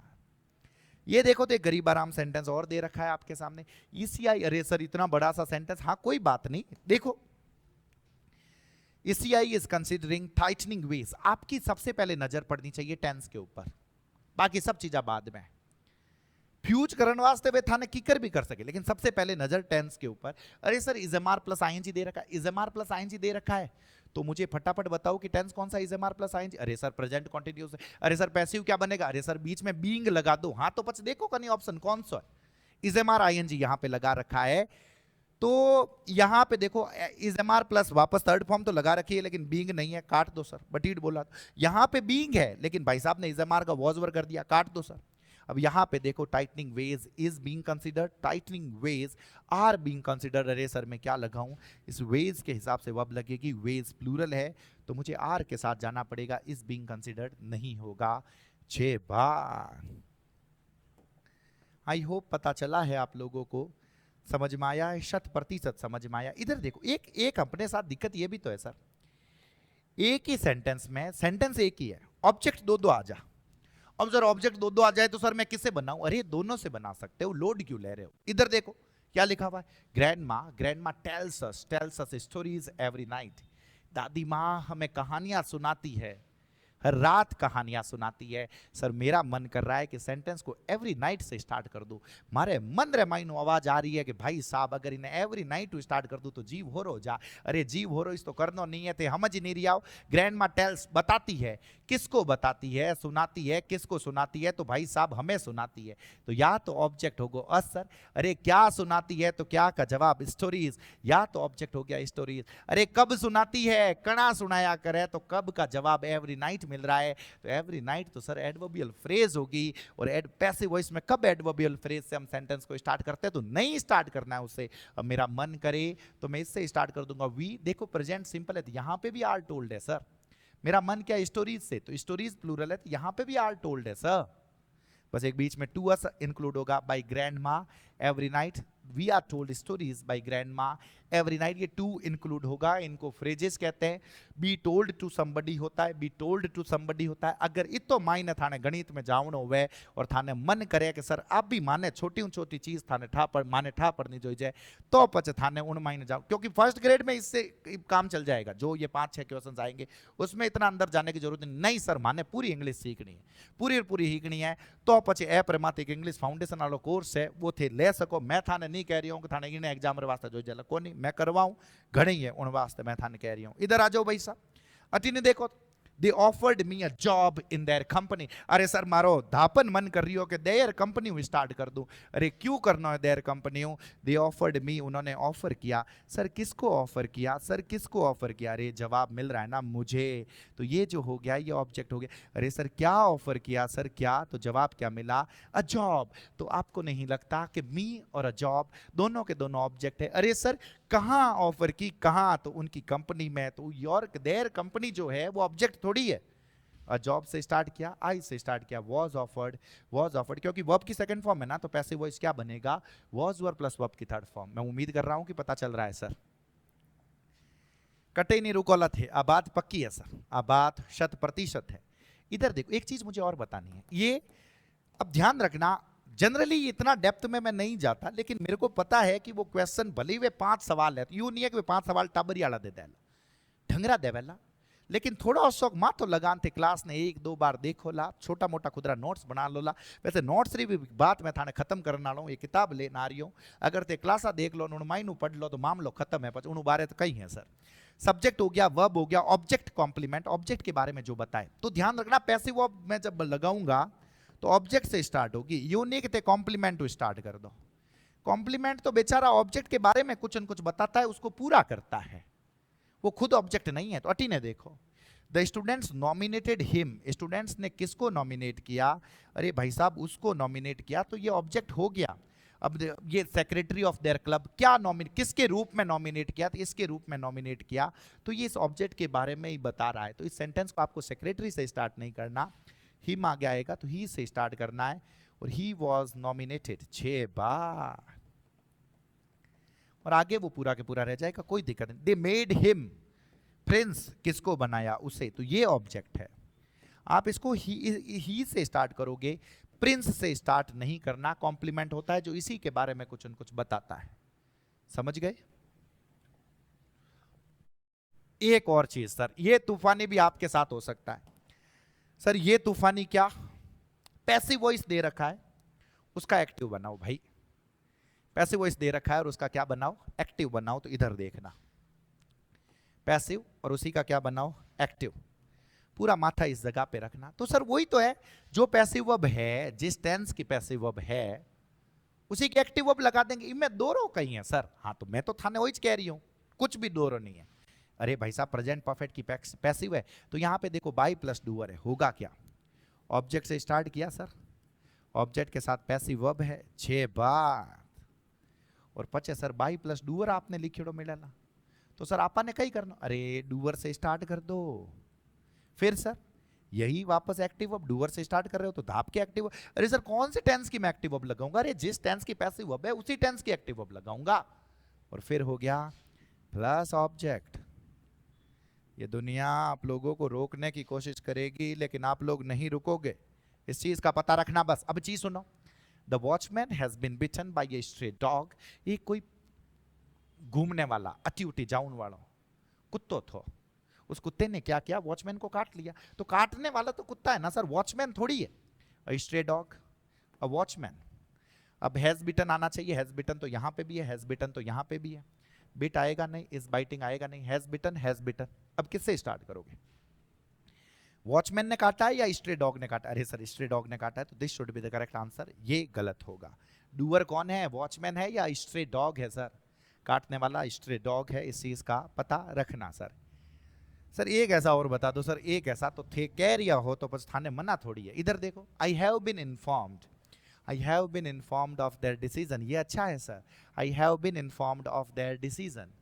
A: ये देखो तो एक गरीब आराम सेंटेंस और दे रखा है आपके सामने, ECI, अरे सर इतना बड़ा सा सेंटेंस, हाँ कोई बात नहीं, देखो ECI is considering tightening wage. आपकी सबसे पहले नजर पड़नी चाहिए टेंस के ऊपर, बाकी सब चीजें बाद में। फ्यूज करने वास्ते वे थाने किकर भी कर सके, लेकिन सबसे पहले नजर टेंस के ऊपर। अरे सर इजएमआर प्लस आईएनजी दे रखा है, इजएमआर प्लस आईएनजी दे रखा है, तो मुझे फटाफट बताओ कि टेंस कौन सा, इजएमआर प्लस आईएनजी। अरे सर प्रेजेंट कंटीन्यूअस है, अरे सर पैसिव क्या बनेगा, अरे सर बीच में बीइंग लगा दो, हाँ तो बस देखो कहीं ऑप्शन कौन सा है, इजएमआर आईएनजी यहां पे लगा रखा है, तो यहां पे देखो इजएमआर प्लस वापस थर्ड फॉर्म तो लगा रखी है, लेकिन बीइंग नहीं है, काट दो सर, बटीड बोला यहां पे बीइंग है, लेकिन भाई साहब ने इजएमआर का वॉज वर कर दिया, काट दो सर। अब यहां पे देखो tightening wage is being considered, tightening wage are being considered, अरे सर मैं क्या लगाऊं, इस वेज के हिसाब से वर्ब लगेगी, वेज प्लूरल है तो मुझे आर के साथ जाना पड़ेगा, इज बीइंग कंसीडर्ड नहीं होगा। 6 बार आई होप पता चला है आप लोगों को, समझ में आया है, 100% समझ में आया। इधर देखो एक अपने साथ दिक्कत ये भी तो है सर, एक ही सेंटेंस में, सेंटेंस एक ही है, ऑब्जेक्ट दो दो आ जा। अब सर ऑब्जेक्ट दो दो आ जाए तो सर मैं किससे बनाऊं, अरे दोनों से बना सकते हो, लोड क्यों ले रहे हो। इधर देखो क्या लिखा हुआ है, grandma tells us stories every night, दादी माँ हमें कहानियां सुनाती है, हर रात कहानियां सुनाती है। सर मेरा मन कर रहा है कि सेंटेंस को एवरी नाइट से स्टार्ट कर दूं, मारे मन रे माइनो आवाज आ रही है कि भाई साहब अगर इन्हें एवरी नाइट स्टार्ट कर दूं तो जीव हो रो जा, अरे जीव हो रो इस तो करना नहीं है, थे समझ नहीं रही आओ। ग्रैंडमा टेल्स बताती है, किसको बताती है, सुनाती है, किसको सुनाती है, तो भाई साहब हमें सुनाती है, तो या तो ऑब्जेक्ट होगा अस सर, अरे क्या सुनाती है तो क्या का जवाब स्टोरीज, या तो ऑब्जेक्ट हो गया स्टोरीज। अरे कब सुनाती है, कणा सुनाया करे, तो कब का जवाब एवरी नाइट मिल रहा है, तो एवरी नाइट तो सर एडवर्बियल फ्रेज होगी, और पैसिव वॉइस में कब एडवर्बियल फ्रेज से हम सेंटेंस को स्टार्ट करते हैं, तो नहीं स्टार्ट करना है उससे। अब मेरा मन करे तो मैं इससे स्टार्ट कर दूंगा, वी, देखो प्रेजेंट सिंपल है तो यहां पे भी आर टोल्ड है सर, मेरा मन क्या स्टोरीज से, तो स्टोरीज प्लूरल है तो यहां पे भी आर टोल्ड है सर, बस एक बीच में टू अस इंक्लूड होगा, by grandma every night we are told stories by grandma every night. ये टू इंक्लूड होगा, इनको फ्रेजेस कहते हैं। बी टोल्ड टू समबडी होता है, बी टोल्ड टू समबडी होता है। अगर इतो मायने थाने गणित में जावणो हुए और थाने मन करे कि सर आप भी माने छोटी छोटी चीज थाने माने ठा पढ़नी जो जाए तो पछ थाने उन मायने जाओ, क्योंकि फर्स्ट ग्रेड में इससे काम चल जाएगा। जो ये 5-6 क्वेश्चन आएंगे उसमें इतना अंदर जाने की जरूरत नहीं सर, माने पूरी इंग्लिश सीखनी है, पूरी सीखनी है तो पछे ए प्रमातिक इंग्लिश फाउंडेशन वालो कोर्स है वो थे ले सको। मैं थाने नहीं कह रही हूँ कि थाने इन एग्जाम वास्ते जो जला को नहीं मैं करवाऊं, घणी है उन वास्ते मैं थाने कह रही हूँ। इधर आ जाओ भाई साहब, अटी ने देखो, they offered me a job in their company। अरे सर मारो धापन मन कर रही हो कि देयर कंपनी स्टार्ट कर दूं। अरे क्यों करना है their company? they offered me, उन्होंने ऑफर किया। सर किसको ऑफर किया? सर किसको ऑफर किया? अरे जवाब मिल रहा है ना मुझे, तो ये जो हो गया ये ऑब्जेक्ट हो गया। अरे सर क्या ऑफर किया? सर क्या, तो जवाब क्या मिला? A job. तो आपको नहीं लगता कि मी और अ जॉब दोनों के दोनों ऑब्जेक्ट है? अरे सर कहां ऑफर की, कहां? तो उनकी कंपनी में। तो योर देयर कंपनी जो है वो ऑब्जेक्ट थोड़ी है। जॉब से स्टार्ट किया, आई से स्टार्ट किया, वॉज ऑफर्ड क्योंकि वर्ब की सेकंड फॉर्म है ना, तो पैसिव वॉइस क्या बनेगा? वॉज वर प्लस वर्ब की थर्ड फॉर्म। मैं उम्मीद कर रहा हूं कि पता चल रहा है सर। कटे नहीं रुकोला थे, अब बात पक्की है सर, अब बात 100% है। इधर देखो एक चीज मुझे और बतानी है, ये अब ध्यान रखना, जनरली इतना डेप्थ में मैं नहीं जाता, लेकिन मेरे को पता है कि वो क्वेश्चन भले वे 5 सवाल है, यूं नहीं है कि वे 5 सवाल टाबरी आला दे देला, ढंगरा देवेला, लेकिन थोड़ा शौक मा तो लगान थे क्लास ने 1-2 बार देखो ला, छोटा मोटा खुदरा नोट्स बना लो ला। वैसे नोट्स री भी बात मैं थाने खत्म करना लो, ये किताब ले ना रही हूं, अगर ते क्लासा देख लो उन माइनू पढ़ लो तो मामलो खत्म है। पर उन बारे तो कहीं है सर, सब्जेक्ट हो गया, वर्ब हो गया, ऑब्जेक्ट कॉम्प्लीमेंट, ऑब्जेक्ट के बारे में जो बताए तो ध्यान रखना, पैसिव वर्ब मैं जब लगाऊंगा तो ऑब्जेक्ट से स्टार्ट होगी, यूनिक थे कॉम्प्लीमेंट टू स्टार्ट कर दो। कॉम्प्लीमेंट तो बेचारा ऑब्जेक्ट के बारे में कुछ न कुछ बताता है, उसको पूरा करता है, वो खुद ऑब्जेक्ट नहीं है। तो अटी ने देखो, the students nominated him, students ने किसको नॉमिनेट किया? अरे भाई साहब उसको नॉमिनेट किया, तो ये ऑब्जेक्ट हो गया। अब ये सेक्रेटरी ऑफ देयर क्लब क्या नॉमिनेट, किसके रूप में नॉमिनेट किया? तो इसके रूप में नॉमिनेट किया, तो ये इस ऑब्जेक्ट के बारे में ही बता रहा है। तो इस सेंटेंस को आपको सेक्रेटरी से स्टार्ट नहीं करना, हिम आगे आएगा तो ही से स्टार्ट करना है, और ही वॉज नॉमिनेटेड 6 बार, और आगे वो पूरा के पूरा रह जाएगा, कोई दिक्कत नहीं। दे मेड हिम प्रिंस, किसको बनाया? उसे, तो ये ऑब्जेक्ट है। आप इसको ही से स्टार्ट करोगे, प्रिंस से स्टार्ट नहीं करना, कॉम्प्लीमेंट होता है जो इसी के बारे में कुछ न कुछ बताता है। समझ गए? एक और चीज सर, ये तूफानी भी आपके साथ हो सकता है। सर ये तूफानी क्या, पैसिव वॉइस दे रखा है, उसका एक्टिव बनाओ भाई। पैसिव वॉइस दे रखा है और उसका क्या बनाओ? एक्टिव बनाओ। तो इधर देखना, पैसिव और उसी का क्या बनाओ? एक्टिव। पूरा माथा इस जगह पे रखना। तो सर वही तो है जो पैसिव वर्ब है, जिस टेंस की पैसिव वर्ब है उसी की एक्टिव वर्ब लगा देंगे। इनमें दोरो कहीं है सर? हाँ तो मैं तो थाने वही कह रही हूं, कुछ भी दोरो नहीं है। अरे भाई साहब प्रेजेंट परफेक्ट की पैसिव है, तो यहां पे देखो बाई प्लस डूअर है, होगा क्या? ऑब्जेक्ट से स्टार्ट किया सर, ऑब्जेक्ट के साथ पैसिव वर्ब है 6 बार, और पचे सर बाई प्लस डूअर आपने लिखिड़ो मिलेला, तो सर आपा ने कहीं करना, अरे डूअर से स्टार्ट कर दो। फिर सर यही वापस एक्टिव वर्ब, डूअर से स्टार्ट कर रहे हो तो धाप के एक्टिव। अरे सर कौन से टेंस की मैं एक्टिव वर्ब लगाऊंगा? अरे जिस टेंस की पैसिव वर्ब है उसी टेंस की एक्टिव वर्ब लगाऊंगा। और फिर हो गया प्लस ऑब्जेक्ट। ये दुनिया आप लोगों को रोकने की कोशिश करेगी, लेकिन आप लोग नहीं रुकोगे, इस चीज का पता रखना बस। अब चीज सुनो, the watchman has been bitten by a stray dog. ये कोई घूमने वाला अति उठी जाउन वाला कुत्तो थो, उस कुत्ते ने क्या किया? वॉचमैन को काट लिया। तो काटने वाला तो कुत्ता है ना सर, वॉचमैन थोड़ी है। अ स्ट्रे डॉग, अ वॉचमैन। अब हैज बिटन आना चाहिए, हैज बिटन तो यहां पे भी है, हैज बिटन तो यहां पे भी है, बिट आएगा नहीं, इस बाइटिंग आएगा नहीं, हैज बिटन हैज बिटन। अब किससे स्टार्ट करोगे? वॉचमैन ने काटा है या स्ट्रे डॉग ने काटा? अरे सर स्ट्रे डॉग ने काटा है, तो this should be the correct answer. ये गलत होगा। डूअर कौन है? वॉचमैन है या स्ट्रे डॉग है? सर काटने वाला स्ट्रे डॉग है, इस चीज का पता रखना सर। सर एक ऐसा और बता दो सर, एक ऐसा तो थे कह रिया हो तो बस थाने मना थोड़ी है। इधर देखो, I have been informed, I have been informed of their decision, ये अच्छा है sir. I have been informed of their decision,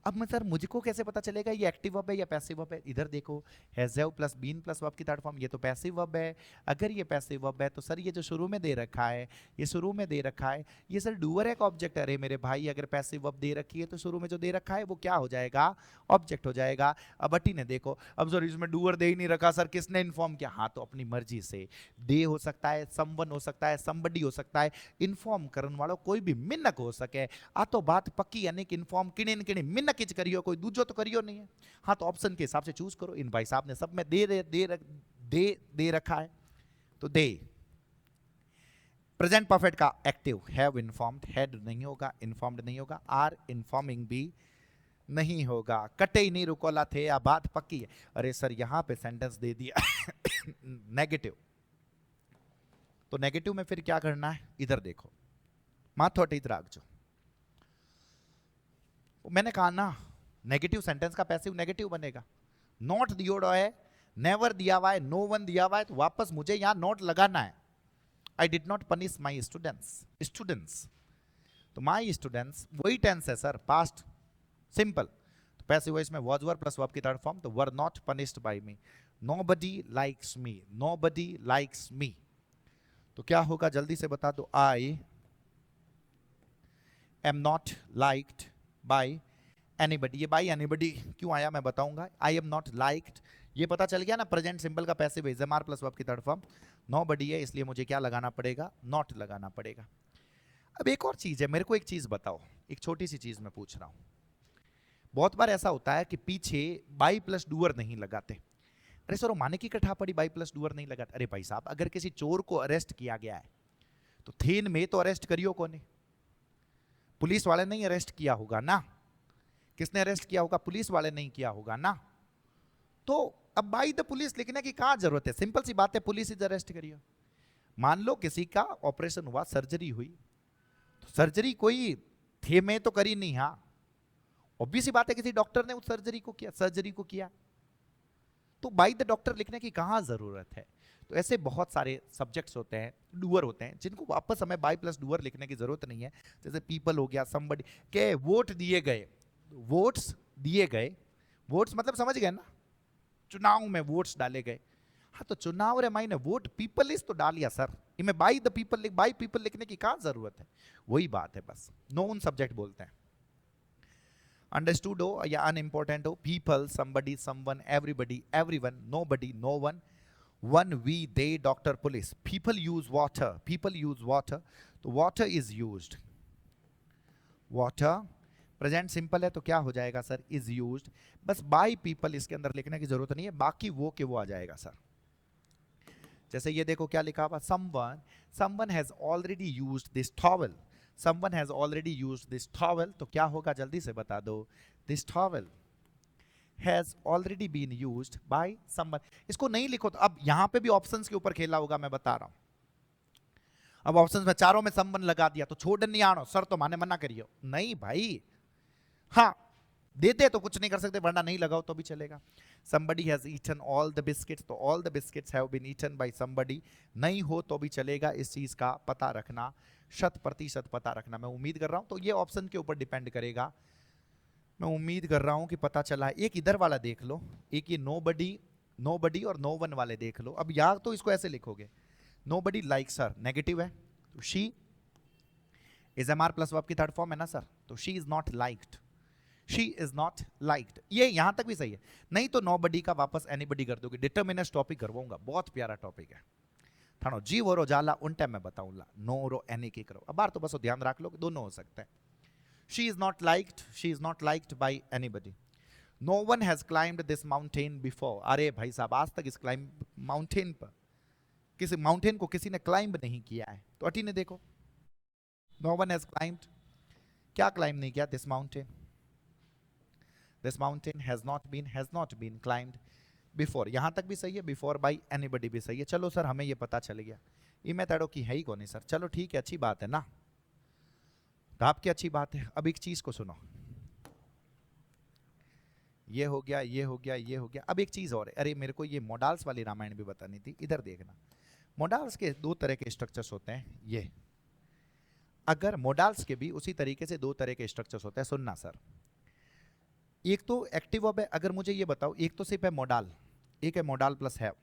A: अब मैं सर मुझको कैसे पता चलेगा ये एक्टिव वर्ब है या पैसिव वर्ब है? इधर देखो, has have plus been plus verb की थर्ड फॉर्म, ये तो पैसिव वर्ब है। अगर ये पैसिव वर्ब है तो सर ये जो शुरू में दे रखा है, ये शुरू में दे रखा है, ये सर डूअर है का ऑब्जेक्ट? अरे मेरे भाई, अगर पैसिव वर्ब दे रखी है तो शुरू में जो दे रखा है वो क्या हो जाएगा? ऑब्जेक्ट हो जाएगा। अब अटी ने देखो, अब सर इसमें डूअर दे ही नहीं रखा, सर किसने इन्फॉर्म किया? हाँ, तो अपनी मर्जी से दे हो सकता है, समवन हो सकता है, समबडी हो सकता है, इन्फॉर्म करने वालों कोई भी मिन्नक हो सके। आ तो बात पक्की, यानी कि इन्फॉर्म किने किने मिन्नक किच करियो, कोई दूजो तो करियो नहीं है। हाँ, तो ऑप्शन के हिसाब से चूज करो। इन भाई साहब ने सब में दे रखा है, तो दे। प्रेजेंट परफेक्ट का एक्टिव हैव इन्फॉर्म्ड, हैड नहीं होगा, इन्फॉर्म्ड नहीं होगा, आर इन्फॉर्मिंग भी नहीं होगा। कटे ही नहीं रुकोला थे, या बात पक्की है। अरे सर यहां पे सेंटेंस दे दिया नेगेटिव, तो नेगेटिव में फिर क्या करना है? इधर देखो, माथोटी राखजो। मैंने कहा ना, नेगेटिव सेंटेंस का पैसिव नेगेटिव बनेगा। नॉट दियोड़ो है, नेवर दिया हुआ है, नो वन दिया हुआ है, तो वापस मुझे यहां नॉट लगाना है। I did not punish my students, तो माई स्टूडेंट्स वही टेंस है सर, पास्ट सिंपल। तो पैसिव वॉइस में वॉज वर प्लस वर्ब की थर्ड फॉर्म, तो were not punished bye me. Nobody likes me, nobody likes me, तो क्या होगा जल्दी से बता दो? I am not liked by anybody. ये बाय एनीबडी क्यों आया मैं बताऊंगा। आई एम नॉट लाइक्ड, ये पता चल गया ना, प्रेजेंट सिंपल का passive is am are plus verb की थर्ड फॉर्म। नोबडी है, इसलिए मुझे क्या लगाना पड़ेगा? नॉट लगाना पड़ेगा। अब एक और चीज है, मेरे को एक चीज बताओ, एक छोटी सी चीज मैं पूछ रहा हूं। बहुत बार ऐसा होता है कि पीछे बाई प्लस डूअर नहीं लगाते। अरे सर माने की कठा पड़ी, बाई प्लस डूअर नहीं लगाते। अरे भाई साहब, अगर किसी चोर को अरेस्ट किया गया है तो थेन में तो अरेस्ट करियो कौन? पुलिस वाले नहीं अरेस्ट किया होगा ना। किसने अरेस्ट किया होगा? पुलिस वाले नहीं किया होगा ना। तो अब बाई द पुलिस लिखने की क्या जरूरत है? सिंपल सी बात है, पुलिस इज अरेस्ट करियो। मान लो किसी का ऑपरेशन हुआ, सर्जरी हुई, तो सर्जरी कोई थे में तो करी नहीं। हाँ, ऑब्वियस सी बात है, किसी डॉक्टर ने उस सर्जरी को किया, तो बाय द डॉक्टर लिखने की कहां जरूरत है? तो ऐसे बहुत सारे सब्जेक्ट्स होते हैं, डूअर होते हैं, जिनको वापस हमें बाय प्लस डूअर लिखने की जरूरत नहीं है। जैसे पीपल हो गया, समबडी के वोट दिए गए, वोट्स दिए गए, वोट्स मतलब समझ गए ना, चुनाव में वोट्स डाले गए। हाँ, तो चुनाव रे मायने वोट पीपल इस तो डालिया सर, इनमें by the people by people लिखने की कहां जरूरत है? वही बात है, बस नोन सब्जेक्ट बोलते हैं। अंडरस्टूड हो या अनइंपॉर्टेंट हो, people, somebody, someone, everybody, everyone, nobody, no one, one, we, they, doctor, police. People use water, people use water, तो water is used, water present simple है तो क्या हो जाएगा सर? Is used. बस बाय पीपल इसके अंदर लिखने की जरूरत नहीं है, बाकी वो के वो आ जाएगा सर। जैसे ये देखो क्या लिखा हुआ, someone, someone has already used this towel, someone has already used this towel, तो क्या होगा जल्दी से बता दो? this towel has already been used by someone। इसको नहीं लिखो तो अब यहां पे भी ऑप्शंस के ऊपर खेला होगा, मैं बता रहा हूं। अब ऑप्शंस में चारों में someone लगा दिया तो छोड़ नहीं आना सर, तो माने मना करियो नहीं भाई। हाँ, देते तो कुछ नहीं कर सकते, वरना नहीं लगाओ तो भी चलेगा। somebody has eaten all the biscuits, तो all the biscuits have been eaten by somebody नहीं हो तो भी चलेगा। इस चीज का पता रखना, 100% पता रखना। मैं उम्मीद कर रहा हूं, तो ये ऑप्शन के ऊपर डिपेंड करेगा। मैं उम्मीद कर रहा हूं कि पता चला। एक इधर वाला देख लो, एक ये नोबडी और नो वन वाले देख लो। अब यार तो इसको ऐसे लिखोगे, नोबडी लाइक्स हर, नेगेटिव है, तो she is am are plus verb की थर्ड फॉर्म है ना सर, तो she is not liked, she is not liked. ये यहां तक भी सही है। नहीं तो नोबडी का वापस एनीबडी कर दोगे। डिटर्मिनस टॉपिक करवाऊंगा, बहुत प्यारा टॉपिक है। थानो जी वो रो जाला उन टाइम में बताऊंगा, नो रो एनी की करो। अब बार तो बस ध्यान रख लो कि दोनों हो सकते हैं। She is not liked, she is not liked by anybody. No one has climbed this mountain before. अरे भाई साहब, आज तक इस माउंटेन पर किसी माउंटेन को किसी ने क्लाइंब नहीं किया है। तो अटी ने देखो, नो वन हैज क्लाइम्ड, क्या क्लाइंब नहीं किया? This mountain, this mountain has not been climbed before. यहां तक भी सही है, बिफोर बाय एनीबडी भी सही है। चलो सर, हमें ये पता चल गया, ये मेथडों की है ही कौन नहीं सर। चलो ठीक है, अच्छी बात है ना, तो आपकी अच्छी बात है। अब एक चीज को सुनो, ये हो गया, ये हो गया, ये हो गया। अब एक चीज और है, अरे मेरे को ये मॉडल्स वाली रामायण भी बतानी थी। इधर देखना, मॉडल्स के दो तरह के स्ट्रक्चर्स होते हैं। ये अगर मॉडल्स के भी उसी तरीके से दो तरह के स्ट्रक्चर्स होते हैं, सुनना सर। एक तो एक्टिव वर्ब है, अगर मुझे ये बताओ, एक तो सिर्फ है मोडाल, एक है मोडाल प्लस हैव,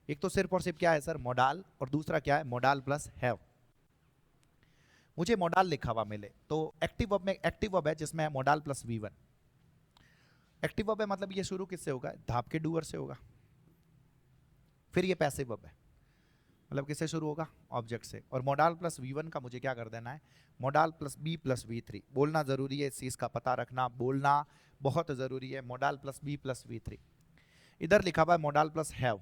A: एक तो सिर्फ और सिर्फ क्या है सर मोडाल, और दूसरा क्या है मोडाल प्लस हैव। मुझे मोडाल लिखा हुआ मिले तो एक्टिव वर्ब में एक्टिव वर्ब है जिसमें है modal plus V1। Active verb है मतलब ये शुरू किससे होगा, धाप के डूअर से होगा। फिर ये पैसिव वर्ब है, मतलब किससे शुरू होगा, ऑब्जेक्ट से। और मोडाल प्लस V1 का मुझे क्या कर देना है, modal plus B plus V3। बोलना जरूरी है, इस चीज का पता रखना, बोलना बहुत जरूरी है। Modal plus B plus V3। इधर लिखा हुआ है modal plus have.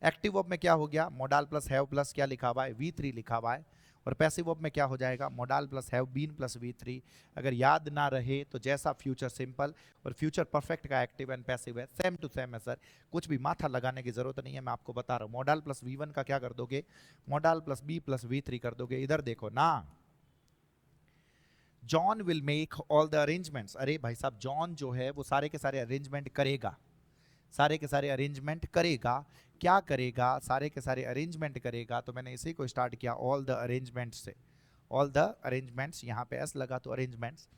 A: Active verb में क्या हो गया, मोडाल प्लस हैव प्लस क्या लिखा हुआ है, V3 लिखा हुआ है। और पैसिव वर्ब में क्या हो जाएगा, modal plus have been plus V3। अगर याद ना रहे तो जैसा फ्यूचर सिंपल और फ्यूचर परफेक्ट का एक्टिव एंड पैसिव है सेम टू सेम है सर, कुछ भी माथा लगाने की जरूरत नहीं है, मैं आपको बता रहा हूँ। मोडाल प्लस V1 का क्या कर दोगे, modal plus B plus V3 कर दोगे। इधर देखो ना, John will make all the arrangements. अरे भाई साहब, जॉन जो है वो सारे के सारे अरेंजमेंट करेगा, सारे के सारे अरेंजमेंट करेगा। क्या करेगा, सारे के सारे अरेंजमेंट करेगा। तो मैंने इसी को स्टार्ट किया ऑल द अरेंजमेंट्स से, ऑल द अरेंजमेंट्स, यहाँ पे एस लगा तो अरेंजमेंट्स।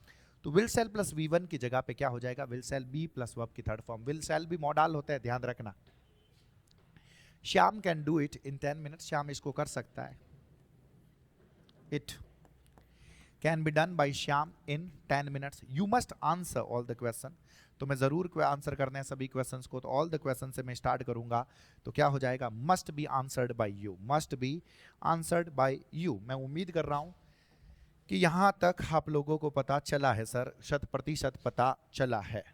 A: तो विल सेल प्लस V1 की जगह पे क्या हो जाएगा, will shall B plus verb की थर्ड फॉर्म। विल सेल भी मॉडल होता है, ध्यान रखना। Shyam can do it in 10 minutes, Shyam इसको कर सकता है। It can be done by Shyam in 10 minutes. You must answer all the question, तो मैं जरूर आंसर करने हैं सभी क्वेश्चंस को। तो ऑल द क्वेश्चन से मैं स्टार्ट करूंगा, तो क्या हो जाएगा, must be answered bye you, must be answered bye you. मैं उम्मीद कर रहा हूं कि यहां तक आप लोगों को पता चला है सर, 100% पता चला है।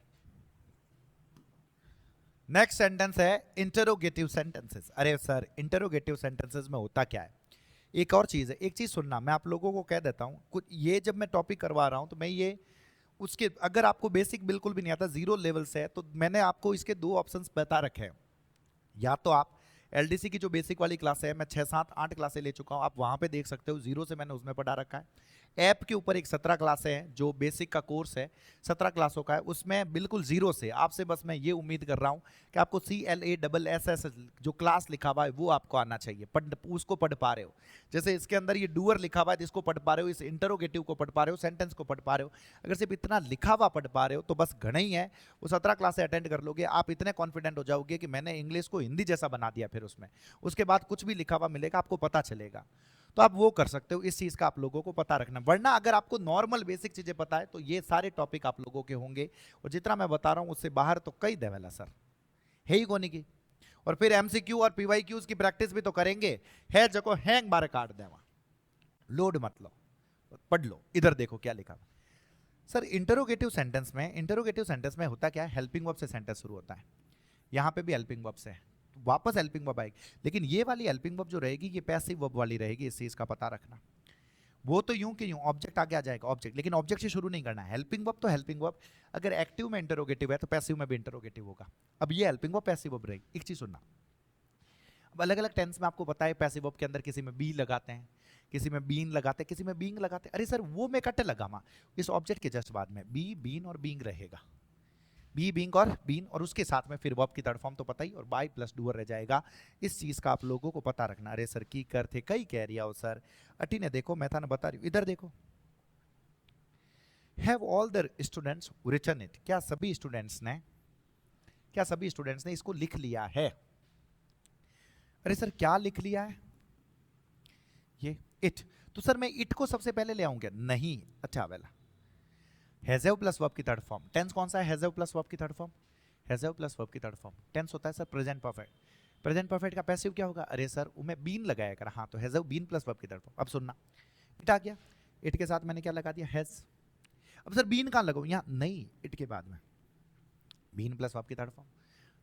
A: नेक्स्ट सेंटेंस है इंटरोगेटिव सेंटेंसेस। अरे सर, इंटरोगेटिव सेंटेंसेस में होता क्या है, एक और चीज है, एक चीज सुनना, मैं आप लोगों को कह देता हूं कुछ, ये जब मैं टॉपिक करवा रहा हूं तो मैं ये उसके, अगर आपको बेसिक बिल्कुल भी नहीं आता, जीरो लेवल से है, तो मैंने आपको इसके दो ऑप्शंस बता रखे हैं। या तो आप एलडीसी की जो बेसिक वाली क्लास है, मैं 6, 7, 8 क्लासें ले चुका हूं, आप वहां पे देख सकते हो, जीरो से मैंने उसमें पढ़ा रखा है। ऐप के ऊपर एक 17 क्लासें हैं जो बेसिक का कोर्स है, 17 क्लासों का है, उसमें बिल्कुल जीरो से। आपसे बस मैं ये उम्मीद कर रहा हूं कि आपको CLASSS जो क्लास लिखा हुआ है वो आपको आना चाहिए, उसको पढ़ पा रहे हो। जैसे इसके अंदर ये डूअर लिखा हुआ है, इसको पढ़ पा रहे हो, इस इंटरोगेटिव को पढ़ पा रहे हो, सेंटेंस को पढ़ पा रहे हो। अगर सिर्फ इतना लिखा हुआ पढ़ पा रहे हो तो बस घना ही है। वो 17 क्लासें अटेंड कर लोगे, आप इतने कॉन्फिडेंट हो जाओगे कि मैंने इंग्लिश को हिंदी जैसा बना दिया। फिर उसमें उसके बाद कुछ भी लिखा हुआ मिलेगा आपको पता चलेगा, तो आप वो कर सकते हो। इस चीज का आप लोगों को पता रखना, वरना अगर आपको नॉर्मल बेसिक चीजें पता है तो ये सारे टॉपिक आप लोगों के होंगे, और जितना मैं बता रहा हूं उससे बाहर तो कई देवेला सर है ही कोनी की। और फिर MCQ और PYQs की प्रैक्टिस भी तो करेंगे, है जको हैंग बार काट देवा, लोड मत लो, पढ़ लो। इधर देखो क्या लिखा सर, इंटरोगेटिव सेंटेंस में होता क्या है, हेल्पिंग वर्ब से सेंटेंस शुरू होता है, यहां पे भी हेल्पिंग वर्ब से है, वापस हेल्पिंग वर्ब आएगी। लेकिन ये वाली हेल्पिंग वर्ब जो रहेगी ये पैसिव वर्ब वाली रहेगी, इस चीज का पता रखना। वो तो यूं कि यूं ऑब्जेक्ट आगे आ जाएगा, ऑब्जेक्ट, लेकिन ऑब्जेक्ट से शुरू नहीं करना है। हेल्पिंग वर्ब तो हेल्पिंग वर्ब, अगर एक्टिव में इंटरोगेटिव है तो पैसिव में भी इंटरोगेटिव होगा। अब ये हेल्पिंग वर्ब पैसिव वर्ब रहेगी। एक चीज सुनना, अब अलग अलग टेंस में आपको पता है पैसिव वर्ब के अंदर किसी में बी लगाते हैं, किसी में बीन लगाते हैं, किसी में बीइंग लगाते हैं। अरे सर वो मैं कट लगामा, इस ऑब्जेक्ट के जस्ट बाद में बी, बीन और बीइंग रहेगा, बी, बीइंग और बीन, और उसके साथ में फिर वर्ब की थर्ड फॉर्म तो पता ही, और बाय प्लस डूअर रह जाएगा। इस चीज का आप लोगों को पता रखना। अरे सर की कर थे कई कह रिया हो सर, अटी ने देखो मैं था ना बता रही हूं, इधर देखो, have all the students written it, क्या सभी स्टूडेंट्स ने इसको लिख लिया है। अरे सर क्या लिख लिया है, ये इट, तो सर मैं इट को सबसे पहले ले आऊंगा, नहीं। अच्छा वेला, हैज़ प्लस वर्ब की थर्ड फॉर्म, टेंस कौन सा है, हैज़ प्लस वर्ब की third form, has plus verb की थर्ड फॉर्म टेंस होता है sir present perfect. Present perfect का पैसिव क्या होगा, अरे सर मैं बीन लगाया कर, हाँ तो हैज़ बीन प्लस वर्ब की थर्ड फॉर्म। अब सुनना, इट आ गया, इट के साथ मैंने क्या लगा दिया, हैज़। अब सर बीन कहाँ लगाऊं, यहाँ नहीं, इट के बाद में बीन प्लस वर्ब की third form,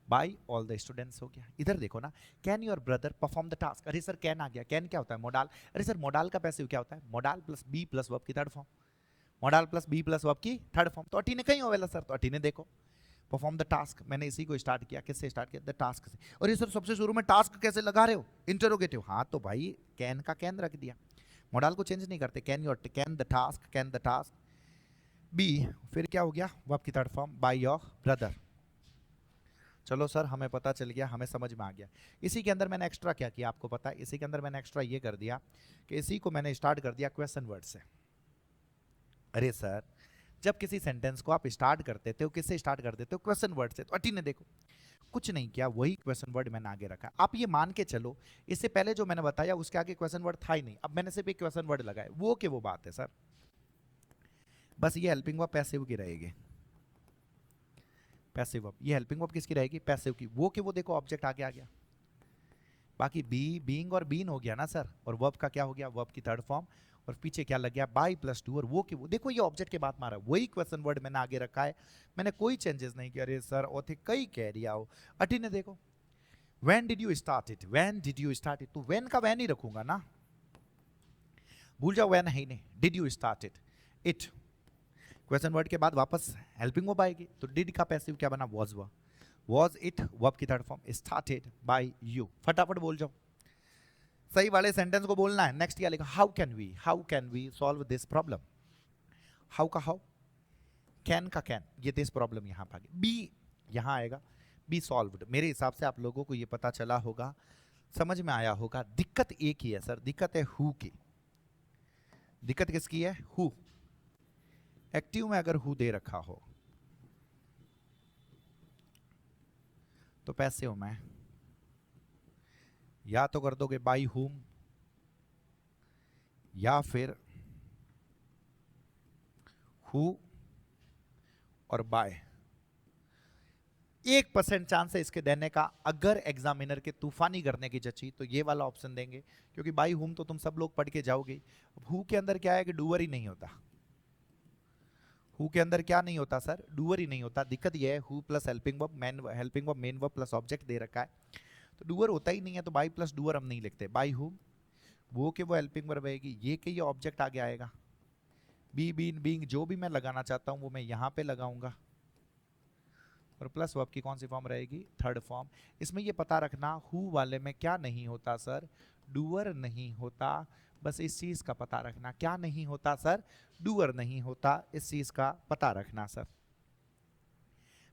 A: by all the students हो गया। इधर देखो ना, can your brother perform the task, अरे सर कैन आ गया, कैन क्या होता है, मोडाल। अरे सर मोडाल का पैसिव क्या होता है, modal plus be plus verb की third form, modal plus be plus verb की थर्ड फॉर्म। तो अटी ने कहीं होवेला सर, तो अटी ने देखो परफॉर्म द टास्क, मैंने इसी को स्टार्ट किया, किससे स्टार्ट किया, द टास्क से। और ये सर सबसे शुरू में टास्क कैसे लगा रहे हो, इंटरोगेटिव, हाँ तो भाई कैन का कैन रख दिया, मोडाल को चेंज नहीं करते, can your, can the task, can the task be, फिर क्या हो गया वर्ब की third form, by your brother. चलो सर हमें पता चल गया, हमें समझ में आ गया। इसी के अंदर मैंने एक्स्ट्रा क्या किया आपको पता है, इसी के अंदर मैंने एक्स्ट्रा ये कर दिया कि इसी को मैंने स्टार्ट कर दिया क्वेश्चन वर्ड से। अरे सर जब किसी सेंटेंस को आप स्टार्ट कर देते हो, किससे स्टार्ट कर देते हो? क्वेश्चन वर्ड से। तो अटी ने देखो कुछ नहीं किया, वही क्वेश्चन वर्ड मैंने आगे रखा। आप ये मान के चलो इससे पहले जो मैंने बताया उसके आगे क्वेश्चन वर्ड था ही नहीं, अब मैंने सिर्फ एक क्वेश्चन वर्ड लगाया, वो के वो बात है सर। बस ये हेल्पिंग वर्ब पैसिव की रहेगी, पैसिव वर्ब। ये हेल्पिंग वर्ब किसकी रहेगी? पैसिव की। वो के वो देखो ऑब्जेक्ट आगे आ गया, बाकी बी बीइंग और बीन हो गया ना सर, और वर्ब का क्या हो गया? वर्ब की थर्ड फॉर्म, और पीछे क्या लग गया? बाय प्लस टू, और वो के वो देखो ये ऑब्जेक्ट के बाद मारा, वही क्वेश्चन वर्ड मैंने आगे रखा है, मैंने कोई चेंजेस नहीं किया। अरे सर ओथे कई कह रिया हो। अटी ने देखो when did you start it, when did you start it, तो व्हेन का व्हेन ही रखूंगा ना, भूल जाओ व्हेन है ही नहीं। Did you start it, it question word के बाद वापस हेल्पिंग वर्ब आएगी, तो डिड का पैसिव क्या बना? वॉज इट वर्ब की third form, started by you. फटाफट बोल जाओ, सही वाले सेंटेंस को बोलना है। नेक्स्ट क्या लिखा? How can we solve this problem. How का हाउ, कैन का कैन, ये दिस प्रॉब्लम यहां पर बी यहां आएगा, बी सॉल्व्ड। मेरे हिसाब से आप लोगों को ये पता चला होगा, समझ में आया होगा। दिक्कत एक ही है सर, दिक्कत है हु की। दिक्कत किसकी है? हु। एक्टिव में अगर हु दे रखा हो तो पैसिव में या तो कर दोगे बाई हुम, या फिर हु और बाय। 1% चांस है इसके देने का, अगर एग्जामिनर के तूफानी करने की जची तो ये वाला ऑप्शन देंगे, क्योंकि बाई हुम तो तुम सब लोग पढ़ के जाओगे। हु के अंदर क्या है कि डूअर ही नहीं होता। हु के अंदर क्या नहीं होता सर? डूअर ही नहीं होता। दिक्कत यह है who plus helping verb, helping verb main verb plus object दे रखा है, तो डूअर होता ही नहीं है, तो बाई प्लस डूअर हम नहीं लिखते। बाई हुम, वो के वो हेल्पिंग वर्ब रहेगी, ये के ये ऑब्जेक्ट आगे आएगा। बी बीन बीइंग जो भी मैं लगाना चाहता हूं वो मैं यहां पे लगाऊंगा, और प्लस वर्ब की कौन सी फॉर्म रहेगी? Third form. इसमें ये पता रखना हु वाले में क्या नहीं होता सर? डूअर नहीं होता। बस इस चीज का पता रखना, क्या नहीं होता सर? डूअर नहीं होता, इस चीज का पता रखना sir.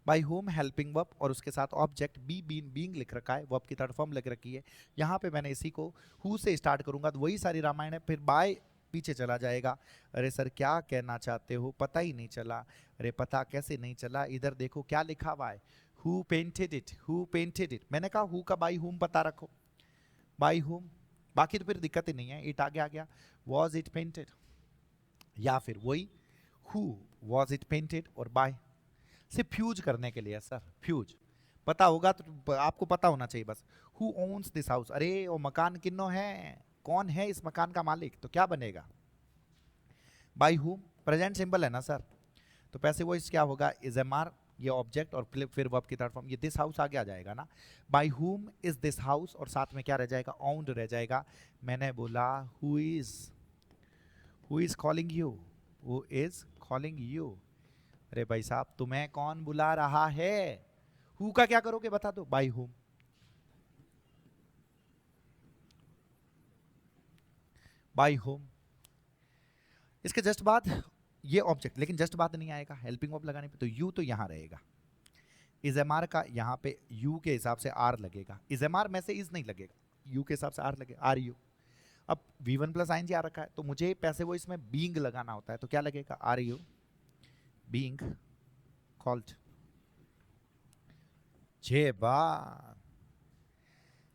A: By home helping verb और उसके साथ ऑब्जेक्ट बी बीन बीइंग लिख रखा है, वर्ब की थर्ड फॉर्म लिख रखी है। यहाँ पे मैंने इसी को हु से स्टार्ट करूंगा तो वही सारी रामायण है, फिर बाय पीछे चला जाएगा। अरे सर क्या कहना चाहते हो? पता ही नहीं चला। अरे पता कैसे नहीं चला? इधर देखो क्या लिखा हुआ है, who painted it, who painted it. मैंने कहा हु का बाई होम पता रखो, बाई होम, बाकी तो फिर दिक्कत ही नहीं है। इट आगे आ गया, वॉज इट पेंटेड, या फिर वही हु वॉज इट पेंटेड और बाय। सिर्फ फ्यूज करने के लिए सर, फ्यूज पता होगा तो आपको पता होना चाहिए बस। हु ओन्स दिस हाउस, अरे वो मकान किन्नो है, कौन है इस मकान का मालिक, तो क्या बनेगा? बाई हुम, प्रेजेंट सिंपल है ना सर, तो पैसे वॉइस क्या होगा? इज एम आर, ये ऑब्जेक्ट और फिर वर्ब की थर्ड फॉर्म, ये दिस हाउस आगे आ जाएगा ना। बाई हुम इज दिस हाउस, और साथ में क्या रह जाएगा? ओन्ड रह जाएगा। मैंने बोला who is calling you, who is calling you. अरे भाई साहब तुम्हें कौन बुला रहा है? हु का क्या करोगे बता दो? बाई हुम, बाई होम। इसके जस्ट बाद ये ऑब्जेक्ट, लेकिन जस्ट बाद नहीं आएगा हेल्पिंग वर्ब लगाने पे, तो यू तो यहां रहेगा। इज एम आर का यहां पे यू के हिसाब से आर लगेगा, इज एम आर में से इज नहीं लगेगा, यू के हिसाब से आर लगेगा, आर यू। अब V1 प्लस आई आ रखा है तो मुझे पैसे वो इसमें बीइंग लगाना होता है, तो क्या लगेगा? Are you being called. जे बात,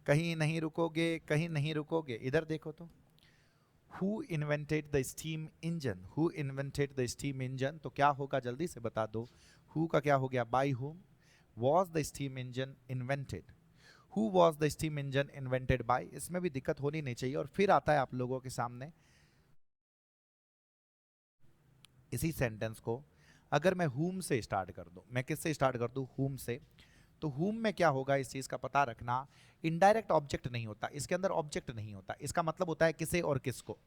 A: कहीं नहीं रुकोगे, कहीं नहीं रुकोगे। इधर देखो तो Who invented the steam engine? Who invented the steam engine? तो क्या होगा जल्दी से बता दो। Who का क्या हो गया? By whom was the steam engine invented? Who was the steam engine invented by? इसमें भी दिक्कत होनी नहीं चाहिए। और फिर आता है आप लोगों के सामने इसी सेंटेंस को अगर मैं whom से स्टार्ट कर दूं, मैं किससे स्टार्ट कर दूं? whom से, तो whom में क्या होगा इस चीज का पता रखना। इनडायरेक्ट ऑब्जेक्ट नहीं होता, इसके अंदर ऑब्जेक्ट नहीं होता। इसका मतलब होता है किसे और किसको।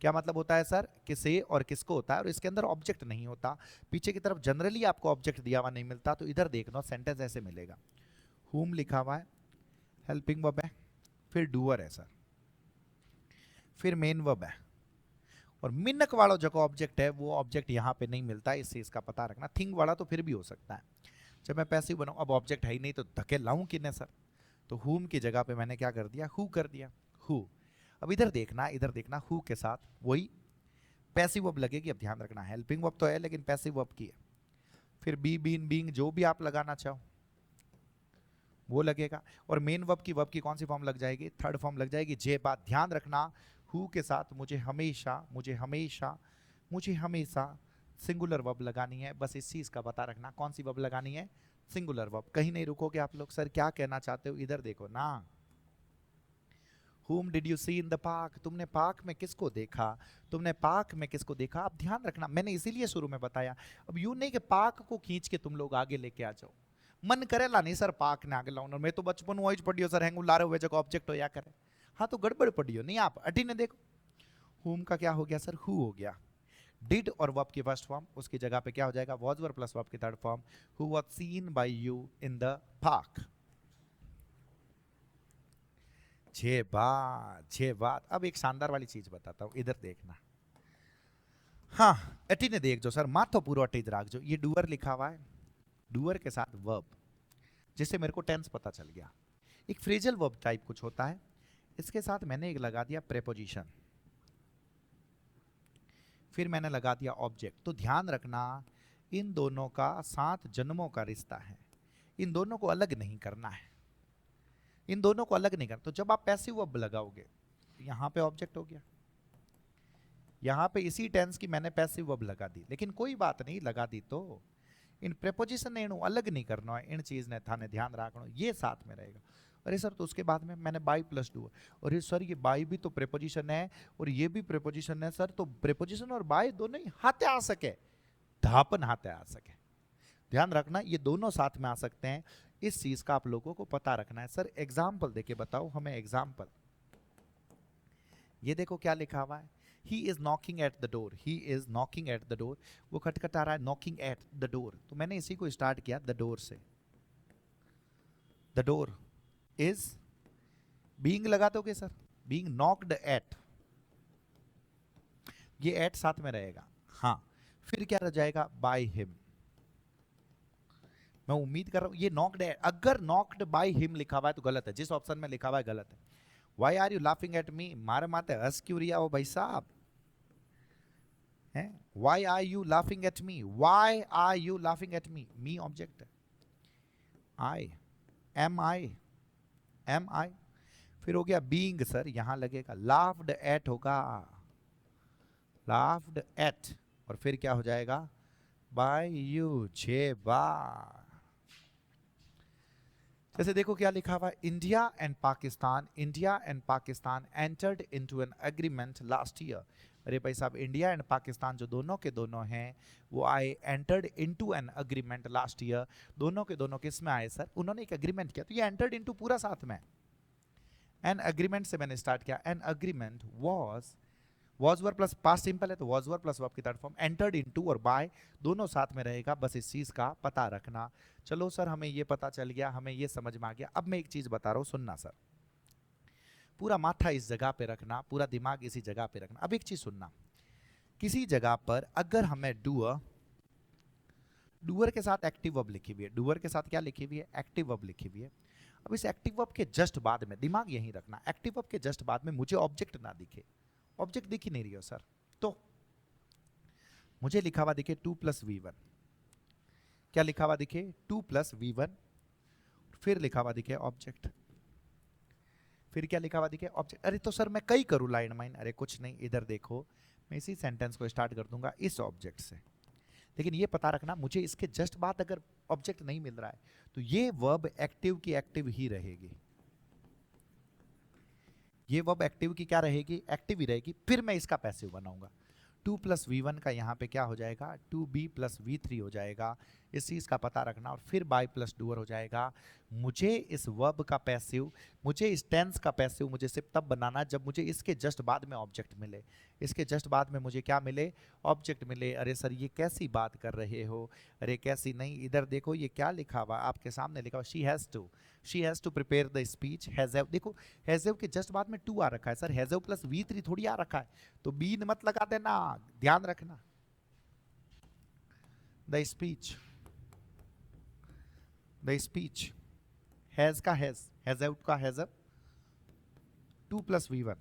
A: क्या मतलब होता है सर? किसे और किसको होता है, और इसके अंदर ऑब्जेक्ट नहीं होता। पीछे की तरफ जनरली आपको ऑब्जेक्ट दिया हुआ नहीं मिलता, तो इधर देखना सेंटेंस ऐसे मिलेगा। whom लिखा हुआ है, हेल्पिंग वर्ब है, फिर डूअर है सर, फिर मेन वर्ब है, और मिनक वाला जो ऑब्जेक्ट है वो ऑब्जेक्ट यहाँ पे नहीं मिलता। इस चीज का पता रखना। थिंग वाला तो फिर भी हो सकता है। जब मैं पैसिव बनाऊं, अब ऑब्जेक्ट है ही नहीं तो धके लाऊं किन्हें सर? तो whom की जगह पे मैंने क्या कर दिया? हु कर दिया, हु। अब इधर देखना हु के साथ वही पैसिव वर्ब लगेगी। अब ध्यान रखना हेल्पिंग वर्ब तो है लेकिन पैसिव वर्ब की है। फिर बी, बीन, बीइंग जो भी आप लगाना चाहो वो लगेगा। और मेन वर्ब की कौन सी फॉर्म लग जाएगी? थर्ड फॉर्म लग जाएगी जे। बात ध्यान रखना हु के साथ मुझे हमेशा सिंगुलर वर्ब लगानी है। बस इस चीज का पता रखना कौन सी वर्ब लगानी है, सिंगुलर वर्ब। कहीं नहीं रुकोगे आप लोग, सर क्या कहना चाहते हो इधर देखो ना। Whom did you see in the park? तुमने पार्क में किसको देखा? तुमने पार्क में किसको देखा? अब ध्यान रखना मैंने इसीलिए शुरू में बताया। अब यूं नहीं कि पार्क को खींच के तुम लोग आगे लेके आ जाओ। मन करेला नहीं सर पार्क ने आगे लाऊं, मैं तो बचपन वाइज पढ़ियो सर हैंगू लारे हुए जगह ऑब्जेक्ट हो या करे। हाँ तो गड़बड़ पढ़ियो नहीं आप। अटी ने देखो whom का क्या हो गया सर? who हो गया। डिड और वर्ब की फर्स्ट फॉर्म, उसकी जगह पे क्या हो जाएगा? was वर प्लस वर्ब की third form, who was seen by you in the park। छह बात। अब एक शानदार वाली चीज बताता हूं, इधर देखना। हाँ अटी ने देख जो सर माथो पूरा अटीज राख जो, ये डूअर लिखा हुआ है, डूअर के साथ वर्ब, जिससे मेरे को टेंस पता चल गया। एक फ्रेजल वर्ब टाइप कुछ होता है, इसके साथ मैंने एक लगा दिया प्रेपोजिशन, फिर मैंने लगा दिया ऑब्जेक्ट। तो ध्यान रखना इन दोनों का 7 जन्मों का रिश्ता है, इन दोनों को अलग नहीं करना है, इन दोनों को अलग नहीं करना। तो जब आप पैसिव वर्ब लगाओगे तो यहां पे ऑब्जेक्ट हो गया, यहां पे इसी टेंस की मैंने पैसिव वर्ब लगा दी, लेकिन कोई बात नहीं लगा दी तो इन प्रेपोजिशन ने अलग नहीं करना है, इन चीज ने थाने ध्यान रखना ये साथ में रहेगा। अरे सर तो उसके बाद में मैंने बाई प्लस डू, अरे सर ये बाई भी तो प्रेपोजिशन है और ये भी प्रेपोजिशन है सर, तो प्रेपोजिशन और बाई दोनों ही हाथे आ सके, धापन हाथे आ सके। ध्यान रखना ये दोनों साथ में आ सकते हैं, इस चीज का आप लोगों को पता रखना है। सर एग्जाम्पल देके बताओ हमें, एग्जाम्पल। ये देखो क्या लिखा हुआ है, he is knocking at the door, he is knocking at the door, वो खटखटा रहा है नॉकिंग एट द डोर, तो मैंने इसी को स्टार्ट किया द डोर से। द डोर इज बीइंग लगा दोगे सर, बीइंग नॉक्ड एट, ये एट साथ में रहेगा। हाँ फिर क्या रह जाएगा? By him. मैं उम्मीद कर रहा हूं ये नॉक्ड एट, अगर नॉक्ड बाय हिम लिखा हुआ है तो गलत है, जिस ऑप्शन में लिखा हुआ है गलत है। Why are you laughing at me, मारे माते हंस क्यों रिया हो भाई साहब हैं? Why are you laughing at me, why are you laughing at me, me object है, आई एम आई। फिर हो गया बीइंग सर, यहां लगेगा लाफ्ड एट होगा, लाफ्ड एट, और फिर क्या हो जाएगा? बाय यू, छे बार। जैसे देखो क्या लिखा हुआ है, India and Pakistan entered into an agreement last year. अरे भाई साहब इंडिया एंड पाकिस्तान जो दोनों के दोनों हैं वो आए entered into an agreement last year. दोनों के दोनों किस में आए सर? उन्होंने एक एग्रीमेंट किया, तो ये एंटर्ड इनटू पूरा साथ में। एन एग्रीमेंट से मैंने स्टार्ट किया, an agreement was were plus past simple है तो वॉज वर प्लस वर्ब की थर्ड फॉर्म, एंटर्ड इनटू और बाय दोनों साथ में रहेगा, बस इस चीज का पता रखना। चलो सर हमें ये पता चल गया, हमें ये समझ में आ गया। अब मैं एक चीज बता रहा हूं, सुनना सर, पूरा माथा इस जगह पे रखना, पूरा दिमाग इसी जगह पे रखना। अब एक चीज सुनना, किसी जगह पर अगर हमें डूअर के साथ एक्टिव वर्ब लिखी हुई है, डूअर के साथ क्या लिखी हुई है? एक्टिव वर्ब लिखी हुई है। अब इस एक्टिव वर्ब के जस्ट बाद में, दिमाग यहीं रखना, एक्टिव वर्ब के जस्ट बाद में मुझे ऑब्जेक्ट ना दिखे, ऑब्जेक्ट दिख ही नहीं रही हो सर, तो मुझे लिखा हुआ दिखे 2 + v1, क्या लिखा हुआ दिखे? 2 + v1, फिर लिखा हुआ दिखे ऑब्जेक्ट, फिर क्या लिखा हुआ दिखे? ऑब्जेक्ट। अरे तो सर मैं कई करूं लाइन माइन, अरे कुछ नहीं, इधर देखो मैं इसी सेंटेंस को स्टार्ट कर दूंगा इस ऑब्जेक्ट से, लेकिन ये पता रखना मुझे इसके जस्ट बाद अगर ऑब्जेक्ट नहीं मिल रहा है तो ये वर्ब एक्टिव की एक्टिव ही रहेगी, ये वर्ब एक्टिव की क्या रहेगी? एक्टिव ही रहेगी। फिर मैं इसका पैसिव बनाऊंगा, 2 + v1 का यहाँ पे क्या हो जाएगा? 2b + v3 हो जाएगा, इस चीज़ का पता रखना। और फिर बाय प्लस डूअर हो जाएगा। मुझे इस वर्ब का पैसिव, मुझे इस टेंस का पैसिव मुझे सिर्फ तब बनाना जब मुझे इसके जस्ट बाद में ऑब्जेक्ट मिले, इसके जस्ट बाद में मुझे क्या मिले? ऑब्जेक्ट मिले। अरे सर ये कैसी बात कर रहे हो? अरे कैसी नहीं, इधर देखो ये क्या लिखा हुआ आपके सामने, लिखा हुआ she has to prepare the speech, has, देखो हैज़ के जस्ट बाद में 2 आ रखा है सर, हैज़ + v3 थोड़ी आ रखा है, तो बीन मत लगा देना, ध्यान रखना। द स्पीच हैज का हैज आउट का हैज अप, 2 + v1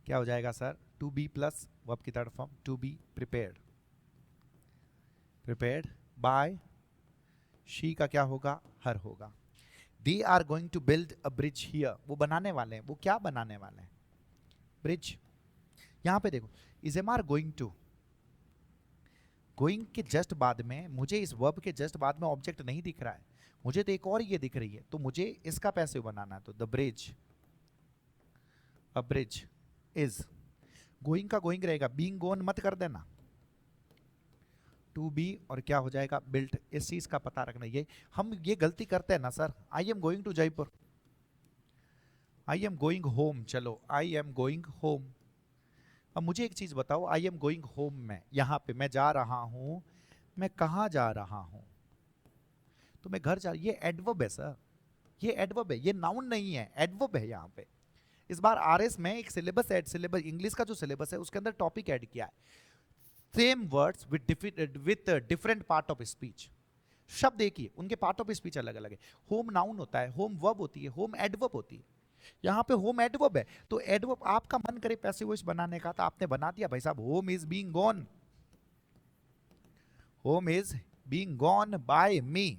A: क्या हो जाएगा सर? 2b + वर्ब की third form to be prepared, prepared by, she का क्या होगा, हर होगा। They are going to build a bridge here, वो बनाने वाले हैं, वो क्या बनाने वाले हैं, ब्रिज। यहां पे देखो is am are going to, going के जस्ट बाद में, मुझे इस वर्ब के जस्ट बाद में ऑब्जेक्ट नहीं दिख रहा है, मुझे तो एक और ये दिख रही है, तो मुझे इसका पैसिव बनाना है, तो the bridge, a bridge is, going का गोइंग रहेगा, बीइंग गोन मत कर देना, टू बी और क्या हो जाएगा, बिल्ट। इस चीज का पता रखना, ये हम ये गलती करते हैं ना sir, I am going to Jaipur, I am going home, चलो आई एम गोइंग होम। अब मुझे एक चीज बताओ, आई एम गोइंग होम में यहां पे मैं जा रहा हूं, मैं कहां जा रहा हूं, तो मैं घर जा, ये एडवर्ब है सर, ये एडवर्ब है, ये नाउन नहीं है, एडवर्ब है यहां पे। इस बार आरएस में एक सिलेबस ऐड, सिलेबस इंग्लिश का जो सिलेबस है उसके अंदर टॉपिक ऐड किया है, same words with different part of speech. शब्द एक ही, उनके पार्ट ऑफ स्पीच अलग अलग है। होम नाउन होता है, होम वर्ब होती है, होम एडवर्ब होती है, यहाँ पे होम एडवर्ब है। तो एडवर्ब आपका मन करे पैसिव वॉइस बनाने का तो आपने बना दिया भाई साहब, home is being gone, home is being gone by me.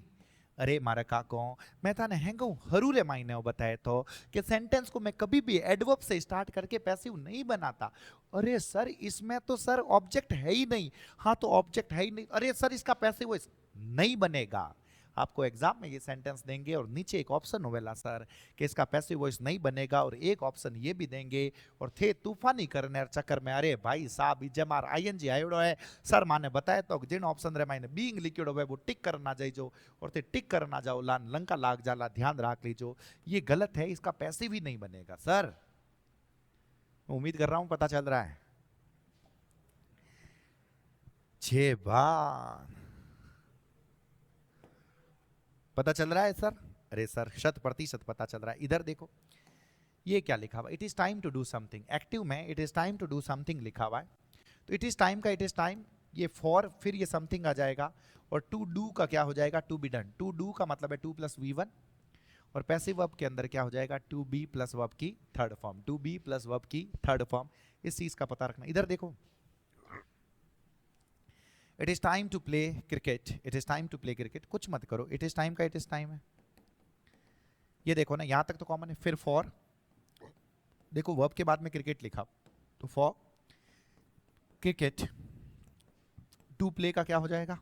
A: अरे मारा काको, मैं था हेंगो हरूले मायने बताए तो कि सेंटेंस को मैं कभी भी एडवर्ब से स्टार्ट करके पैसिव नहीं बनाता। अरे सर इसमें तो सर ऑब्जेक्ट है ही नहीं, हाँ तो ऑब्जेक्ट है ही नहीं, अरे सर इसका पैसिव वॉइस नहीं बनेगा। आपको एग्जाम में ये सेंटेंस देंगे और नीचे एक ऑप्शन होवेला सर कि इसका पैसिव वॉइस नहीं बनेगा, और एक ऑप्शन ये भी देंगे और थे तूफानी करने और चक्कर में, अरे भाई साहब जमार आईएनजी आयोड़ो है सर, माने बताए तो जिन ऑप्शन रे माने बीइंग लिखियोड़ो है वो टिक करना जाइजो, और थे टिक करना जाओ लान लंका लाग जाला, ध्यान रख लीजो ये गलत है, इसका पैसिव ही नहीं बनेगा सर। उम्मीद कर रहा हूं पता चल रहा है। 6 बार पता चल रहा है सर, अरे सर 100% पता चल रहा है। इधर देखो ये क्या लिखा हुआ, it is time to do something, active में it is time to do something लिखा हुआ है, तो इट इज टाइम का इट इज टाइम, ये फॉर फिर ये समथिंग आ जाएगा, और टू डू का क्या हो जाएगा, to be done. To do का मतलब है 2 + V1, और पैसिव वर्ब के अंदर क्या हो जाएगा, टू बी प्लस वर्ब की third form, to be plus verb की थर्ड फॉर्म। इस चीज का पता रखना। इधर देखो it is time to play cricket, it is time to play cricket, कुछ मत करो, इट इज टाइम का इट इज टाइम है, ये देखो ना यहां तक तो कॉमन है। फिर फॉर, देखो वर्ब के बाद में क्रिकेट लिखा, तो फॉर क्रिकेट, टू प्ले का क्या हो जाएगा,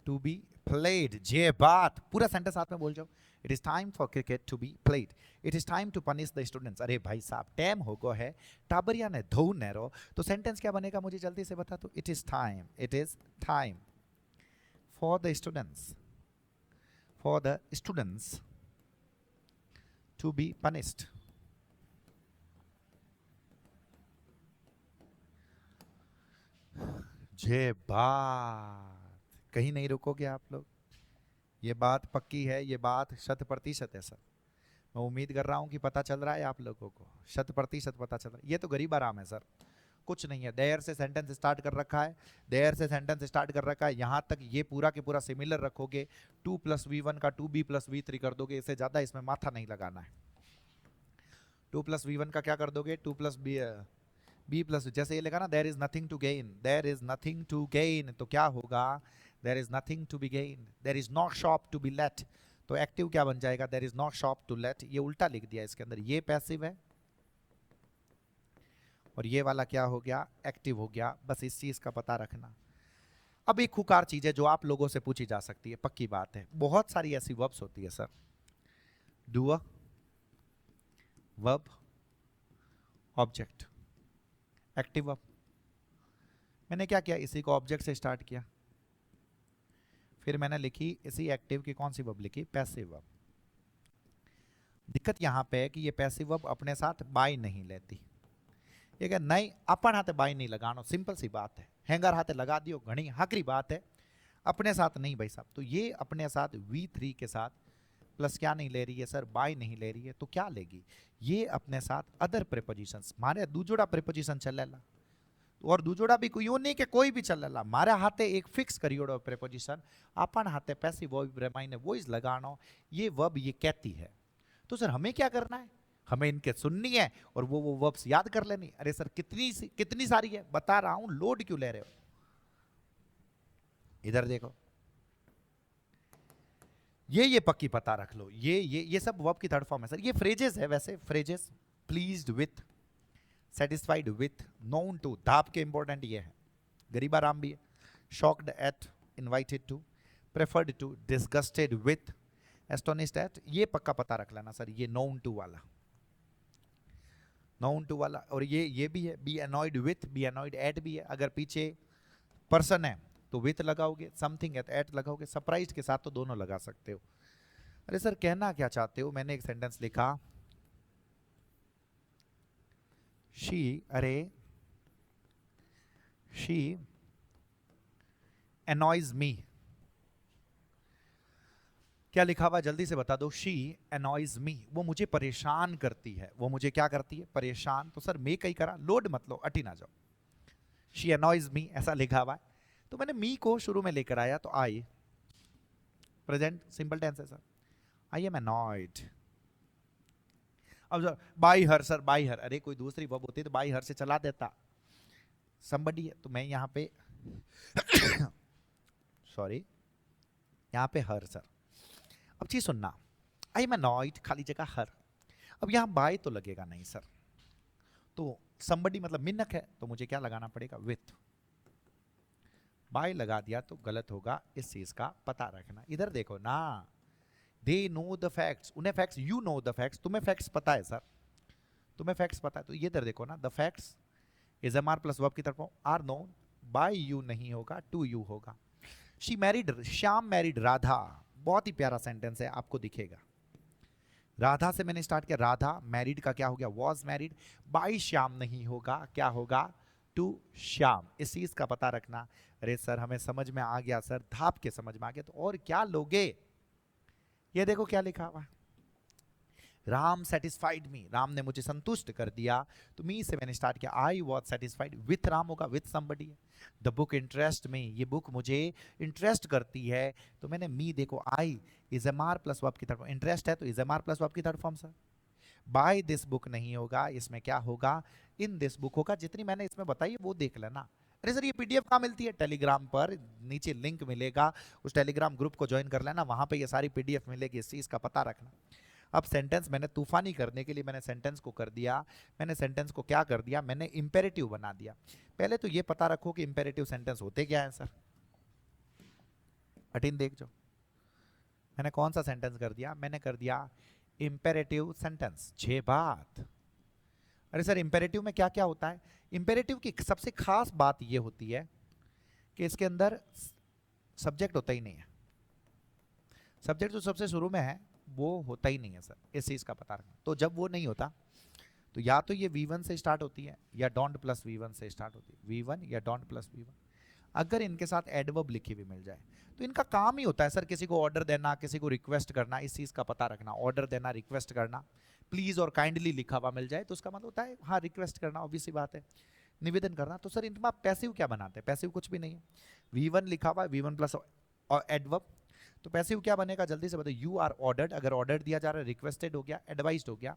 A: टू बी प्लेड। जे बात पूरा सेंटेंस साथ में बोल जाओ, it is time for cricket to be played, it is time to punish the students. अरे भाई साहब टाइम हो गो है, टाबरिया ने धो नैरो, तो सेंटेंस क्या बनेगा मुझे जल्दी से बता, तो it is time for the students, for the students to be punished. जे बात कहीं नहीं रुकोगे आप लोग, ये बात पक्की है, ये बात 100% है सर। मैं उम्मीद कर रहा हूं कि पता चल रहा है आप लोगों को, 100% पता चल रहा है। ये तो गरीब आराम है सर, कुछ नहीं है। देयर से सेंटेंस स्टार्ट कर रखा है, देयर से सेंटेंस स्टार्ट कर रखा है, यहां तक ये पूरा के पूरा सिमिलर रखोगे, 2 + V1 का 2B + V3 कर दोगे, इससे ज्यादा इसमें माथा नहीं लगाना है। 2 + V1 का क्या कर दोगे, 2 + B + जैसे ये लिखा ना, there is nothing to gain, there is nothing to gain, तो क्या होगा, there is nothing to be gain, there is no shop to be let, तो एक्टिव क्या बन जाएगा, there is no shop to let. ये उल्टा लिख दिया इसके अंदर, ये पैसिव है और ये वाला क्या हो गया, एक्टिव हो गया। बस इस चीज का पता रखना। अब एक खुकार चीज है जो आप लोगों से पूछी जा सकती है, पक्की बात है, बहुत सारी ऐसी वर्ब्स होती है sir, doer, verb, object, active verb. मैंने क्या किया, इसी को ऑब्जेक्ट से स्टार्ट किया, फिर मैंने लिखी इसी एक्टिव की कौन सी वर्ब लिखी, पैसिव वर्ब। दिक्कत यहां पे है कि ये पैसिव वर्ब अपने साथ बाय नहीं लेती, ये क्या नहीं अपन हाथे बाय नहीं लगानो, सिंपल सी बात है, हैंगर हाथे लगा दियो घनी हाकरी बात है, अपने साथ नहीं भाई साहब। तो ये अपने साथ V3 के साथ प्लस क्या नहीं ले रही है सर, बाय नहीं ले रही है, तो क्या लेगी, ये अपने साथ अदर प्रीपोजिशंस, मारे दूजोड़ा प्रीपोजिशन चलेला, और दूजोड़ा भी कोई नहीं कि कोई भी चलेला, मारे हाथे एक फिक्स करियोड़ो प्रीपोजिशन, अपन हाथे पैसिव वर्ब मायने वॉइस लगानो, ये वर्ब ये कहती है। तो सर हमें क्या करना है, हमें इनके सुननी है और वो वर्ब्स याद कर लेनी। अरे सर कितनी सारी है, बता रहा हूं, लोड क्यों ले रहे हो? इधर देखो, ये पक्की पता रख लो, ये सब वर्ब की थर्ड फॉर्म है सर। ये फ्रेजेस है वैसे, phrases. Pleased with, satisfied with, known to, धाप के इंपॉर्टेंट ये है। गरीबा राम भी है। Shocked at, invited to, preferred to, disgusted with, astonished at, ये पक्का पता रख लेना सर, ये नोन टू वाला, नोन टू वाला। और ये भी है, be annoyed with, be annoyed at भी है। अगर पीछे पर्सन है तो विथ लगाओगे, समथिंग है तो एट लगाओगे, सरप्राइज्ड के साथ तो दोनों लगा सकते हो। अरे सर कहना क्या चाहते हो? मैंने एक सेंटेंस लिखा, शी, अरे शी annoys me, क्या लिखा हुआ जल्दी से बता दो? शी annoys me, वो मुझे परेशान करती है। वो मुझे क्या करती है? परेशान। तो सर मैं कहीं करा, लोड मत लो, अटी ना जाओ। शी annoys me ऐसा लिखा हुआ है, तो मैंने मी को शुरू में लेकर आया, तो आई, प्रेजेंट सिंपल टेंस है सर, आई एम annoyed। अब by her sir, by her, अरे कोई दूसरी वर्ब होती तो बाई हर से चला देता। somebody है तो मैं यहाँ पे सॉरी, यहाँ पे हर सर। अब चीज सुनना, आई एम annoyed खाली जगह हर। अब यहाँ बाय तो लगेगा नहीं सर, तो somebody मतलब मिन्नक है, तो मुझे क्या लगाना पड़ेगा? विथ। बाय लगा दिया तो गलत होगा, इस चीज का पता रखना। इधर देखो ना, दे नो द फैक्ट्स, उन्हें facts, you know the facts, तुम्हें फैक्ट्स पता है सर, तुम्हें फैक्ट्स पता है। तो ये इधर देखो ना, the facts is am are plus verb की तरफ आर नोन बाय यू नहीं होगा, टू यू होगा। She married, Shyam married Radha, बहुत ही प्यारा सेंटेंस है, आपको दिखेगा। राधा से मैंने स्टार्ट किया, राधा, मैरिड का क्या हो गया? Was married. बाय श्याम नहीं होगा, क्या होगा? टू श्याम। इस चीज का पता रखना। अरे सर हमें समझ में आ गया सर, धाप के समझ में आ गया, तो और क्या लोगे? ये देखो क्या लिखा हुआ, राम सेटिस्फाइड मी, राम ने मुझे संतुष्ट कर दिया। तो मी से मैंने स्टार्ट किया, I was satisfied with, Ram होगा, विथ समबडी है। द बुक इंटरेस्ट मी, ये बुक मुझे इंटरेस्ट करती है, तो मैंने मी देखो, I is am are plus verb की थर्ड फॉर्म, इंटरेस्ट है तो is am are plus verb की third form sir. By this book नहीं होगा, इसमें क्या होगा? इन दिस बुक होगा। जितनी मैंने इसमें बताई वो देख लेना। अरे सर ये पीडीएफ कहाँ मिलती है? टेलीग्राम पर, नीचे लिंक मिलेगा, उस टेलीग्राम ग्रुप को ज्वाइन कर लेना, वहां पे ये सारी पीडीएफ मिलेगी, इस चीज का पता रखना। अब सेंटेंस मैंने तूफानी करने के लिए मैंने सेंटेंस को कर दिया, मैंने सेंटेंस को क्या कर दिया? मैंने इंपेरेटिव बना दिया। पहले तो ये पता रखो कि इंपेरेटिव सेंटेंस होते क्या है सर। 18 देख जो, मैंने कौन सा सेंटेंस कर दिया? मैंने कर दिया इंपेरेटिव सेंटेंस। 6 बात। अरे सर इंपेरेटिव में क्या क्या होता है? इंपेरेटिव की सबसे खास बात ये होती है कि इसके अंदर सब्जेक्ट होता ही नहीं है। सब्जेक्ट जो सबसे शुरू में है वो होता ही नहीं है सर, इस चीज का पता रखना। तो जब वो नहीं होता तो या तो ये V1 से स्टार्ट होती है या डोंट प्लस V1 से स्टार्ट होती है, V1 या डोंट प्लस V1। अगर इनके साथ एडवर्ब लिखी हुई मिल जाए तो इनका काम ही होता है सर किसी को ऑर्डर देना, किसी को रिक्वेस्ट करना, इस चीज का पता रखना। ऑर्डर देना, रिक्वेस्ट करना, प्लीज और काइंडली लिखा हुआ मिल जाए तो उसका मतलब होता है हाँ रिक्वेस्ट करना, ऑब्वियस सी बात है, निवेदन करना। तो सर इनमें पैसिव क्या बनाते हैं? पैसिव कुछ भी नहीं है, V1 लिखा हुआ है, V1 प्लस और एडवर्ब, तो पैसिव क्या बनेगा? जल्दी से बताओ। यू आर ऑर्डर्ड, अगर ऑर्डर दिया जा रहा है, रिक्वेस्टेड हो गया, एडवाइज्ड हो गया,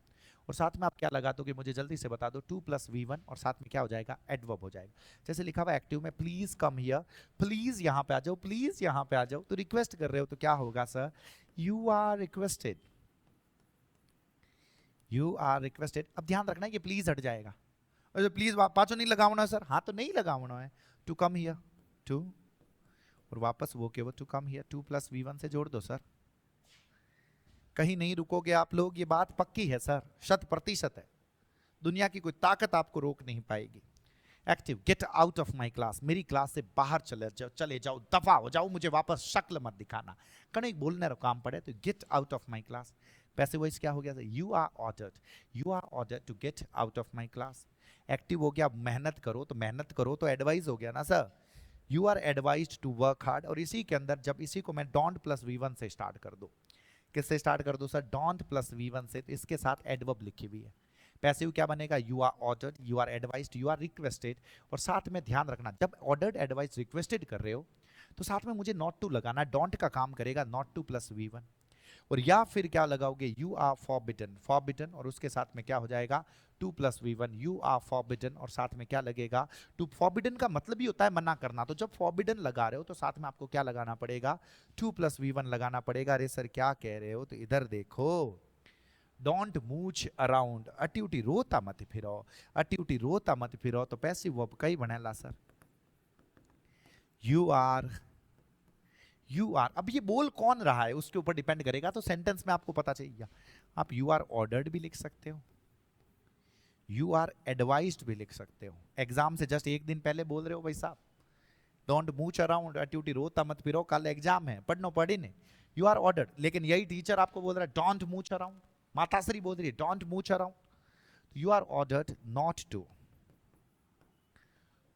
A: और साथ में आप क्या लगा दोगे? मुझे जल्दी से बता दो। 2 प्लस V1 और साथ में क्या हो जाएगा? एडवर्ब हो जाएगा। जैसे लिखा हुआ एक्टिव में, प्लीज कम हियर, प्लीज यहाँ पे आ जाओ, प्लीज यहाँ पे आ जाओ, तो रिक्वेस्ट कर रहे हो तो क्या होगा sir? You are requested, you are requested. अब ध्यान रखना ये प्लीज हट जाएगा। और प्लीज पाचो नहीं लगावना सर, हाँ तो नहीं लगावना है। टू कम हियर, टू, और वापस वो के वो to come here, 2 plus V1 से जोड़ दो सर। कहीं नहीं रुकोगे आप लोग, ये बात पक्की है सर, 100% है। दुनिया की कोई ताकत आपको रोक नहीं पाएगी। Active, gate out of my class, मेरी क्लास से बाहर चले जाओ, दफा हो जाओ, मुझे वापस शक्ल मत दिखाना। कहीं बोलने रो काम पड़े तो get out of my class. Passive voice क्या हो गया? You are ordered to get out of my class. Active हो गया मेहनत करो, तो मेहनत करो तो एडवाइज हो गया ना sir, you are advised to work hard. और इसी के अंदर जब इसी को मैं डोंट प्लस V1 से स्टार्ट कर दूं, किससे स्टार्ट कर दूं सर? डोंट प्लस V1 से, तो इसके साथ एडवर्ब लिखी हुई है। पैसिव क्या बनेगा? You are ordered, you are advised, you are requested. और साथ में ध्यान रखना, जब ऑर्डर्ड, एडवाइज्ड, रिक्वेस्टेड कर रहे हो तो साथ में मुझे नॉट टू लगाना, डोंट का काम करेगा नॉट टू प्लस V1। और या फिर क्या लगाओगे, यू आर फॉरबिडन, फॉरबिडन और उसके साथ में क्या हो जाएगा 2 + V1, यू आर फॉरबिडन और साथ में क्या लगेगा 2। फॉरबिडन का मतलब ही होता है मना करना, तो जब फॉरबिडन लगा रहे हो तो साथ में आपको क्या लगाना पड़ेगा 2 + V1 लगाना पड़ेगा। अरे सर क्या कह रहे हो, तो इधर देखो, डोंट मूच अराउंड, अटी उटी रोता मत फिरो, अटी उटी रोता मत फिरो, तो पैसिव वर्ब कई बनेला sir you are, you are. अब ये बोल कौन रहा है उसके ऊपर डिपेंड करेगा, तो सेंटेंस में आपको पता चाहिए। आप यू आर ऑर्डर्ड भी लिख सकते हो, यू आर एडवाइज्ड भी लिख सकते हो। एग्जाम से जस्ट एक दिन पहले बोल रहे हो भाई साहब डोंट मूच अराउंड, एट्यूटी रोता मत फिरो, कल एग्जाम है, पढ़नो पढ़ी ने, यू आर ऑर्डर्ड। लेकिन यही टीचर आपको बोल रहा है डोंट मूच अराउंड, माताश्री बोल रही है don't mooch around, you are ordered not to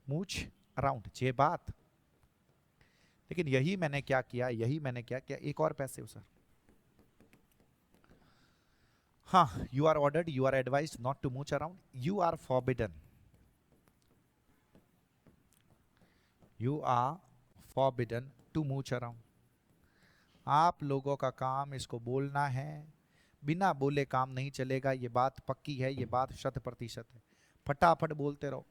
A: mooch around, ये बात। लेकिन यही मैंने क्या किया, यही मैंने क्या किया, एक और पैसे सर, हाँ, you are ordered, you are advised not to mooch around, you are forbidden, you are forbidden to mooch around. आप लोगों का काम इसको बोलना है, बिना बोले काम नहीं चलेगा, ये बात पक्की है, ये बात 100% है। फटाफट बोलते रहो।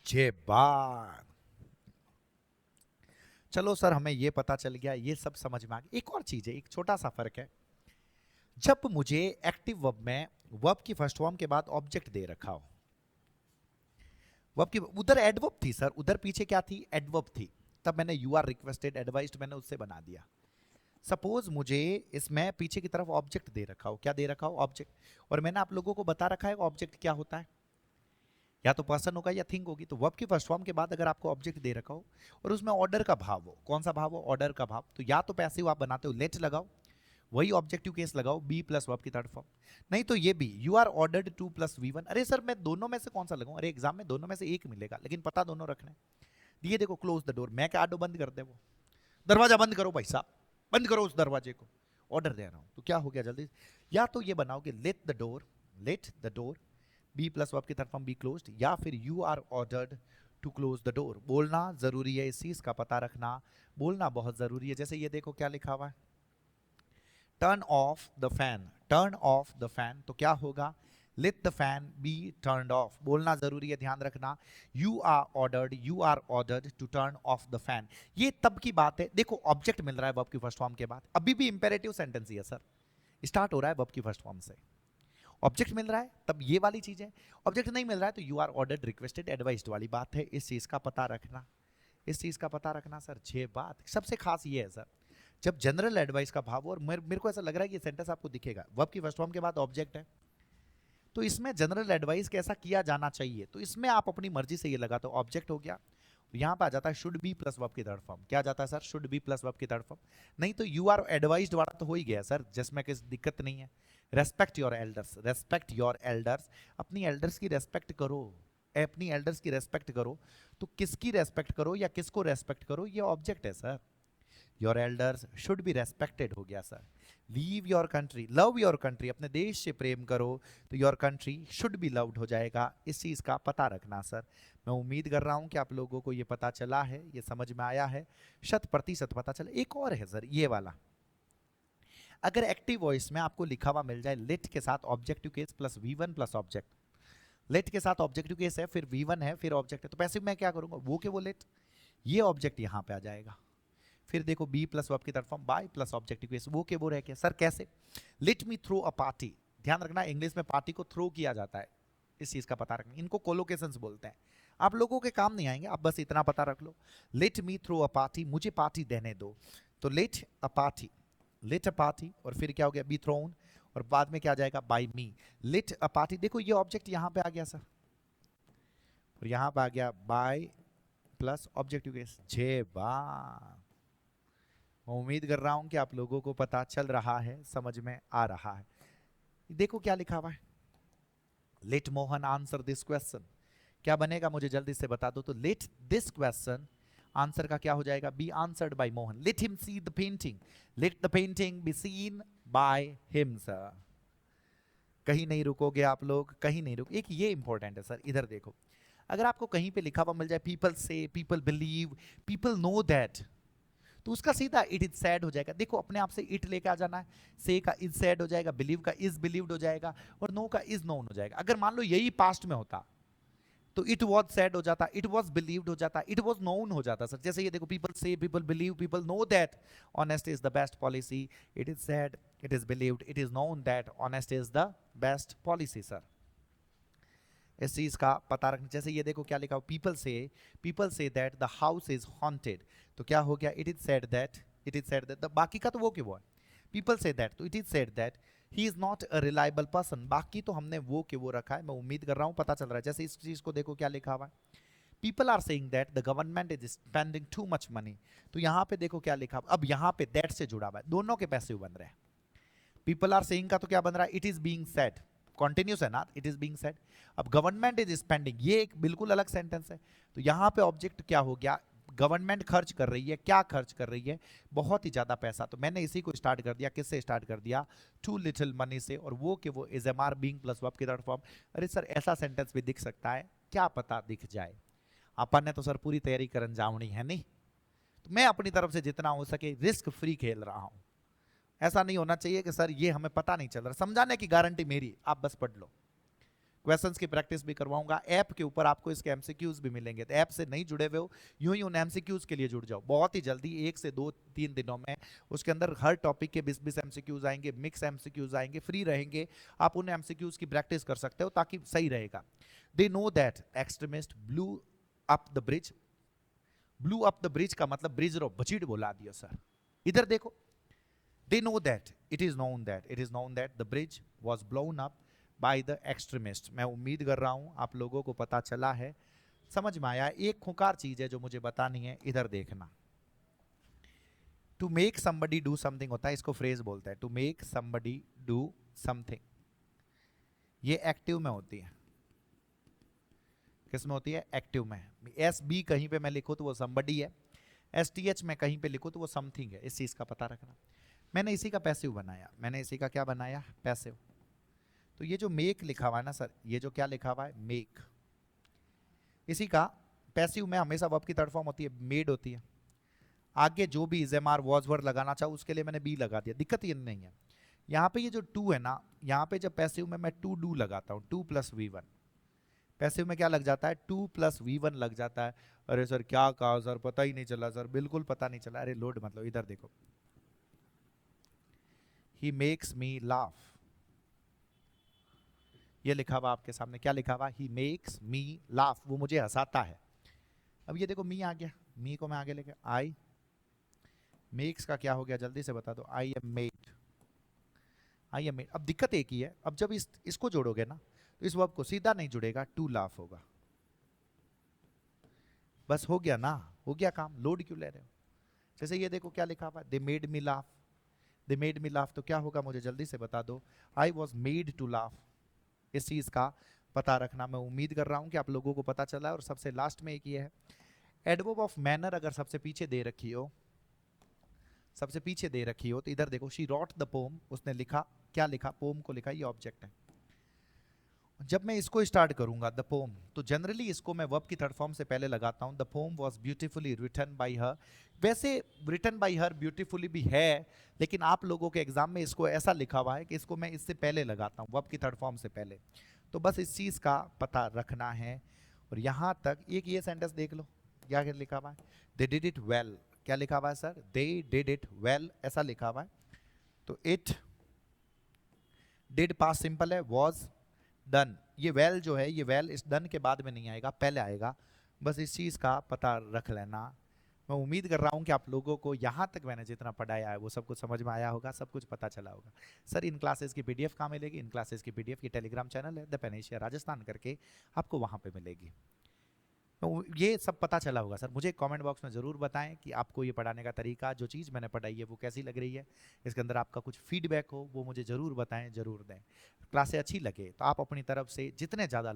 A: जे बात, चलो सर हमें ये पता चल गया, ये सब समझ में आ गया। एक और चीज है, एक छोटा सा फर्क है। जब मुझे एक्टिव वर्ब में वर्ब की फर्स्ट फॉर्म के बाद ऑब्जेक्ट दे रखा हो, वर्ब की उधर एडवर्ब थी सर, उधर पीछे क्या थी एडवर्ब थी, तब मैंने यू आर रिक्वेस्टेड एडवाइज्ड मैंने उससे बना दिया। सपोज मुझे इसमें पीछे की तरफ ऑब्जेक्ट दे रखा हो, क्या दे रखा हो ऑब्जेक्ट, और मैंने आप लोगों को बता रखा है ऑब्जेक्ट क्या होता है, या तो पर्सन होगा या थिंग होगी। तो वर्ब की फर्स्ट फॉर्म के बाद अगर आपको ऑब्जेक्ट दे रखा हो और उसमें ऑर्डर का भाव हो, कौन सा भाव हो, ऑर्डर का भाव, तो या तो पैसिव आप बनाते हो लेट लगाओ, वही ऑब्जेक्टिव केस लगाओ बी प्लस वर्ब की थर्ड फॉर्म, नहीं तो ये भी यू आर ऑर्डर्ड 2 + V1। अरे सर मैं दोनों में से कौन सा लगाऊं, अरे एग्जाम में दोनों में से एक मिलेगा, लेकिन पता दोनों रखना है। ये देखो क्लोज द डोर, मैं क्या आडो बंद कर दे, वो दरवाजा बंद करो भाई साहब, बंद करो उस दरवाजे को, ऑर्डर दे रहा हूं, तो क्या हो गया जल्दी, या तो ये बनाओगे let the door, let the door be plus verb की थर्ड फॉर्म बी क्लोज्ड, या फिर you are ordered to close the door. बोलना जरूरी है, इस चीज का पता रखना, बोलना बहुत जरूरी है। जैसे ये देखो क्या लिखा हुआ है, turn off the fan, turn off the fan, तो क्या होगा let the fan be turned off, बोलना जरूरी है, ध्यान रखना। You are ordered to turn off the fan, ये तब की बात है। देखो ऑब्जेक्ट मिल रहा है वर्ब की फर्स्ट फॉर्म के बाद, अभी भी इंपेरेटिव सेंटेंस ही है सर, स्टार्ट हो रहा है वर्ब की फर्स्ट फॉर्म से, ऑब्जेक्ट मिल रहा है तब ये वाली चीज है, ऑब्जेक्ट नहीं मिल रहा है तो you are ordered requested advised वाली बात है। इस चीज का पता रखना, इस चीज का पता रखना सर, छह बात सबसे खास ये है सर। जब जनरल एडवाइस का भाव हो, और मेरे को ऐसा लग रहा है कि सेंटेंस आपको दिखेगा, वर्ब की फर्स्ट फॉर्म के बाद ऑब्जेक्ट है, तो इसमें जनरल एडवाइस कैसा किया जाना चाहिए, तो इसमें आप अपनी मर्जी से ये लगा, तो ऑब्जेक्ट हो गया, यहाँ पे आ जाता है शुड बी प्लस वर्ब की थर्ड फॉर्म, क्या जाता है sir should be plus verb की थर्ड फॉर्म, नहीं तो यू आर एडवाइज्ड वाला तो हो ही गया सर, जिसमें किस दिक्कत नहीं है। Respect your elders, respect your elders, अपनी एल्डर्स की रेस्पेक्ट करो, अपनी एल्डर्स की रेस्पेक्ट करो, तो किसकी रेस्पेक्ट करो या किसको रेस्पेक्ट करो, ये ऑब्जेक्ट है sir. Your elders should be respected हो गया sir. Leave your country, love your country, अपने देश से प्रेम करो, तो your country should be loved हो जाएगा। इस चीज का पता रखना सर। मैं उम्मीद कर रहा हूं कि आप लोगों को ये पता चला है, ये समझ में आया है, 100% पता चला। एक और है सर ये वाला, अगर एक्टिव वॉइस में आपको लिखा हुआ मिल जाए लेट के साथ objective case plus V1 plus object, let के साथ ऑब्जेक्टिव केस है, फिर V1 है, फिर ऑब्जेक्ट है, तो पैसिव में क्या करूंगा, वो के वो लेट, ये ऑब्जेक्ट यहां पे आ जाएगा, फिर देखो बी प्लस वर्ब की तरफ बाय प्लस ऑब्जेक्टिव केस, वो के वो रह गया सर। कैसे, let me throw a party, ध्यान रखना इंग्लिश में पार्टी को थ्रो किया जाता है, इस चीज का पता रखना, इनको कोलोकेशंस बोलते हैं, आप लोगों के काम नहीं आएंगे, आप बस इतना पता रख लो। Let me throw a party, मुझे पार्टी देने दो, तो let a party, let a party, और फिर क्या हो गया बी थ्रोन, और बाद में क्या आ जाएगा by me, let a party. देखो ये ऑब्जेक्ट यहां पे आ गया सर, और यहां पे आ गया बाय प्लस ऑब्जेक्टिव केस, जे बात। मैं उम्मीद कर रहा हूं कि आप लोगों को पता चल रहा है, समझ में आ रहा है। देखो क्या लिखा हुआ है, let Mohan answer this question, क्या बनेगा मुझे जल्दी से बता दो, तो लेट दिस क्वेश्चन, आंसर का क्या हो जाएगा be answered bye Mohan, let him see the painting, let the painting be seen by him sir. कहीं नहीं रुकोगे आप लोग, कहीं नहीं रुक, एक ये इंपॉर्टेंट है सर, इधर देखो, अगर आपको कहीं पे लिखा हुआ मिल जाए पीपल से, people believe, people know that, तो उसका सीधा इट इज सैड हो जाएगा। देखो अपने आप से इट लेके आ जाना है, से का इज सैड हो जाएगा, बिलीव का इज बिलीव्ड हो जाएगा, और नो का इज नोन हो जाएगा। अगर मान लो यही पास्ट में होता तो इट वॉज सैड हो जाता, इट वॉज बिलीव्ड हो जाता, इट वॉज नोन हो जाता सर। जैसे ये देखो पीपल से, people believe, people know that honest is the best policy, it is sad, it is believed, it is known that honest is the best policy sir. इस चीज का पता रखना। जैसे ये देखो क्या लिखा हो, people say that the house is haunted, तो क्या हो गया, it is said that, it is said that, बाकी का तो वो के वो है, पीपल से दैट, तो it is said that he is not a reliable person, बाकी तो हमने वो के वो रखा है। मैं उम्मीद कर रहा हूं पता चल रहा है। जैसे इस चीज को देखो क्या लिखा हुआ है, people are saying that the government is spending too much money, तो यहां पे देखो क्या लिखा, अब यहां पे दैट से जुड़ा हुआ है, दोनों के पैसे बन रहे हैं। पीपल आर सेइंग का तो क्या बन रहा है, it is being said, continuous है ना, इट इज बीइंग सेड। अब गवर्नमेंट इज स्पेंडिंग, ये एक बिल्कुल अलग सेंटेंस है, तो यहां पे ऑब्जेक्ट क्या हो गया, गवर्नमेंट खर्च कर रही है, क्या खर्च कर रही है, बहुत ही ज्यादा पैसा। तो मैंने इसी को स्टार्ट कर दिया, किससे स्टार्ट कर दिया, टू लिटिल मनी से, और वो कि वो is am are being plus verb की थर्ड फॉर्म। अरे सर ऐसा सेंटेंस भी दिख सकता है, क्या पता दिख जाए, अपन ने तो सर पूरी तैयारी करन जावनी है नहीं, तो मैं अपनी तरफ से जितना हो सके रिस्क फ्री खेल रहा हूं। ऐसा नहीं होना चाहिए कि सर ये हमें पता नहीं चल रहा, समझाने की गारंटी मेरी, आप बस पढ़ लो। क्वेश्चंस की प्रैक्टिस भी करवाऊंगा, ऐप के ऊपर आपको इसके एमसीक्यूज भी मिलेंगे, तो ऐप से नहीं जुड़े हुए हो यूं ही उन एमसीक्यूज के लिए जुड़ जाओ, बहुत ही जल्दी 1 से 2-3 दिनों में उसके अंदर हर टॉपिक के 20-20 एमसीक्यूज आएंगे, मिक्स एमसीक्यूज आएंगे, फ्री रहेंगे, आप उन एमसीक्यूज की प्रैक्टिस कर सकते हो ताकि सही रहेगा। They know that extremist blew up the bridge, blew up the bridge का मतलब ब्रिज रो बचीट बोला दिया सर। इधर देखो, they know that it is known that the bridge was blown up by the extremist। मैं उम्मीद कर रहा हूं आप लोगों को पता चला है, समझ में आया। एक खुंखार चीज है जो मुझे बतानी है, इधर देखना। To make somebody do something होता है, इसको फ्रेज बोलते हैं, to make somebody do something। ये एक्टिव में होती है, किस में होती है, एक्टिव में। एस बी कहीं पे मैं लिखूं तो वो somebody है, एस टी एच में कहीं पे लिखूं तो वो समथिंग है, इस चीज का पता रखना। मैंने इसी का पैसिव बनाया, मैंने इसी का क्या बनाया, पैसिव। तो ये जो मेक लिखा हुआ है ना सर, ये जो क्या लिखा हुआ है, मेक, इसी का पैसिव में हमेशा वर्ब की थर्ड फॉर्म होती है, मेड होती है। आगे जो भी is am are was word लगाना चाहूँ उसके लिए मैंने बी लगा दिया, दिक्कत ये नहीं है। यहाँ पे ये जो टू है ना, यहाँ पे जब पैसिव में मैं टू डू लगाता हूँ, 2+V1, पैसिव में क्या लग जाता है, 2+V1 लग जाता है। अरे सर क्या कहा सर, पता ही नहीं चला सर, बिल्कुल पता नहीं चला। अरे लोड मतलब इधर देखो, He makes me laugh, ये लिखा हुआ आपके सामने, क्या लिखा हुआ, He makes me laugh, वो मुझे हंसाता है। अब ये देखो मी आ गया, मी को मैं आगे लेके, I makes का क्या हो गया, जल्दी से बता दो, I am made, I am made। अब दिक्कत एक ही है, अब जब इसको जोड़ोगे ना तो इस वर्ब को सीधा नहीं जुड़ेगा, to laugh होगा। बस हो गया ना, हो गया काम, लोड क्यों ले रहे हो। जैसे ये देखो क्या लिखा हुआ, They made me laugh, They made me laugh, तो क्या होगा मुझे जल्दी से बता दो, I was made to laugh। इस चीज का पता रखना। मैं उम्मीद कर रहा हूं कि आप लोगों को पता चला है। और सबसे लास्ट में एक ये है, एडवर्ब ऑफ मैनर अगर सबसे पीछे दे रखी हो, सबसे पीछे दे रखी हो, तो इधर देखो, शी रॉट द पोम, उसने लिखा, क्या लिखा, पोम को लिखा, ये ऑब्जेक्ट है। जब मैं इसको स्टार्ट करूंगा द पोम, तो जनरली इसको मैं वर्ब की थर्ड फॉर्म से पहले लगाता हूं, the poem was beautifully written by her. वैसे रिटन बाय हर ब्यूटीफुली भी है, लेकिन आप लोगों के एग्जाम में इसको ऐसा लिखा हुआ है कि इसको मैं इससे पहले लगाता हूं, वर्ब की थर्ड फॉर्म से पहले। तो बस इस चीज का पता रखना है। और यहां तक एक ये सेंटेंस देख लो, क्या लिखा हुआ है, दे डिड इट वेल, क्या लिखा हुआ है sir, they did it well, ऐसा लिखा हुआ है। तो इट डिड पास्ट सिंपल है, वॉज डन, ये वेल जो है, ये वेल इस डन के बाद में नहीं आएगा, पहले आएगा। बस इस चीज का पता रख लेना। मैं उम्मीद कर रहा हूं कि आप लोगों को यहाँ तक मैंने जितना पढ़ाया है वो सब कुछ समझ में आया होगा, सब कुछ पता चला होगा। सर इन क्लासेस की पीडीएफ कहाँ मिलेगी, इन क्लासेस की पीडीएफ की टेलीग्राम चैनल है द पेनेशिया राजस्थान करके, आपको वहाँ पे मिलेगी। तो ये सब पता चला होगा सर। मुझे कमेंट बॉक्स में ज़रूर बताएं कि आपको ये पढ़ाने का तरीका, जो चीज़ मैंने पढ़ाई है वो कैसी लग रही है। इसके अंदर आपका कुछ फीडबैक हो वो मुझे ज़रूर बताएं, ज़रूर दें। क्लासें अच्छी लगे तो आप अपनी तरफ से जितने ज़्यादा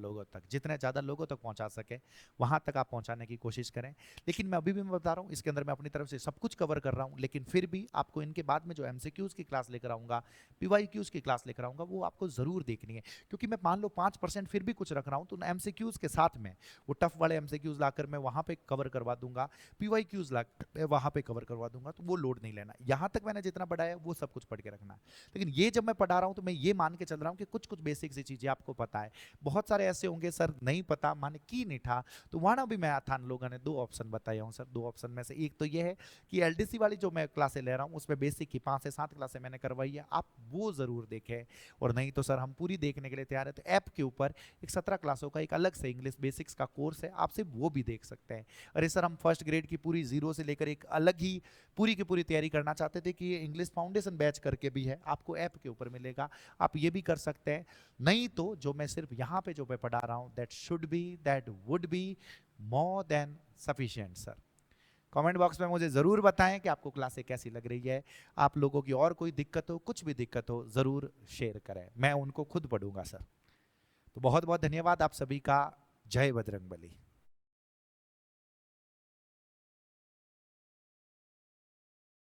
A: लोगों तक पहुंचा सके वहां तक आप पहुंचाने की कोशिश करें। लेकिन मैं अभी भी मैं बता रहा हूँ, इसके अंदर मैं अपनी तरफ से सब कुछ कवर कर रहा हूँ, लेकिन फिर भी आपको इनके बाद में जो एमसीक्यूज की क्लास लेकर आऊंगा, पीवाईक्यूज की क्लास लेकर आऊंगा, वो आपको जरूर देखनी है। क्योंकि मैं मान लो 5% फिर भी कुछ रख रहा हूँ तो एमसीक्यूज के साथ में वो टफ वाले एमसीक्यूज लाकर मैं वहां पे कवर करवा दूंगा, पीवाईक्यूज ला वहां पे कवर करवा दूंगा, तो वो लोड नहीं लेना। यहां तक मैंने जितना पढ़ाया वो सब कुछ पढ़ के रखना है। लेकिन ये जब मैं पढ़ा रहा हूं तो मैं ये मान के चल रहा हूं कि कुछ कुछ बेसिक सी चीजें आपको पता है। बहुत सारे ऐसे होंगे सर नहीं पता, माने की नहीं था, तो वहां भी मैं आथान लोगों ने 2 ऑप्शन बताया हूं सर। 2 ऑप्शन में से एक तो ये है कि एलडीसी वाली जो मैं क्लासें ले रहा हूं उसमें बेसिक की 5 से 7 क्लासें मैंने करवाई है, आप वो जरूर देखें। और नहीं तो सर हम पूरी देखने के लिए तैयार है, तो ऐप के ऊपर एक 17 क्लासों का एक अलग से इंग्लिश बेसिक्स का कोर्स है, आप सिर्फ वो भी देख सकते हैं। अरे सर हम फर्स्ट ग्रेड की पूरी जीरो से लेकर एक अलग ही पूरी की पूरी तैयारी करना चाहते थे कि ये इंग्लिश फाउंडेशन बैच करके भी है, आपको ऐप के ऊपर मिलेगा, आप ये भी कर सकते हैं। नहीं तो जो मैं सिर्फ यहाँ पे जो मैं पढ़ा रहा हूँ that should be, that would be more than sufficient sir. Comment box में मुझे ज़रूर बताएं कि आपको क्लासें कैसी लग रही है। आप लोगों की और कोई दिक्कत हो, कुछ भी दिक्कत हो, ज़रूर शेयर करें, मैं उनको खुद पढ़ूंगा सर। तो बहुत बहुत धन्यवाद आप सभी का। जय बजरंगबली।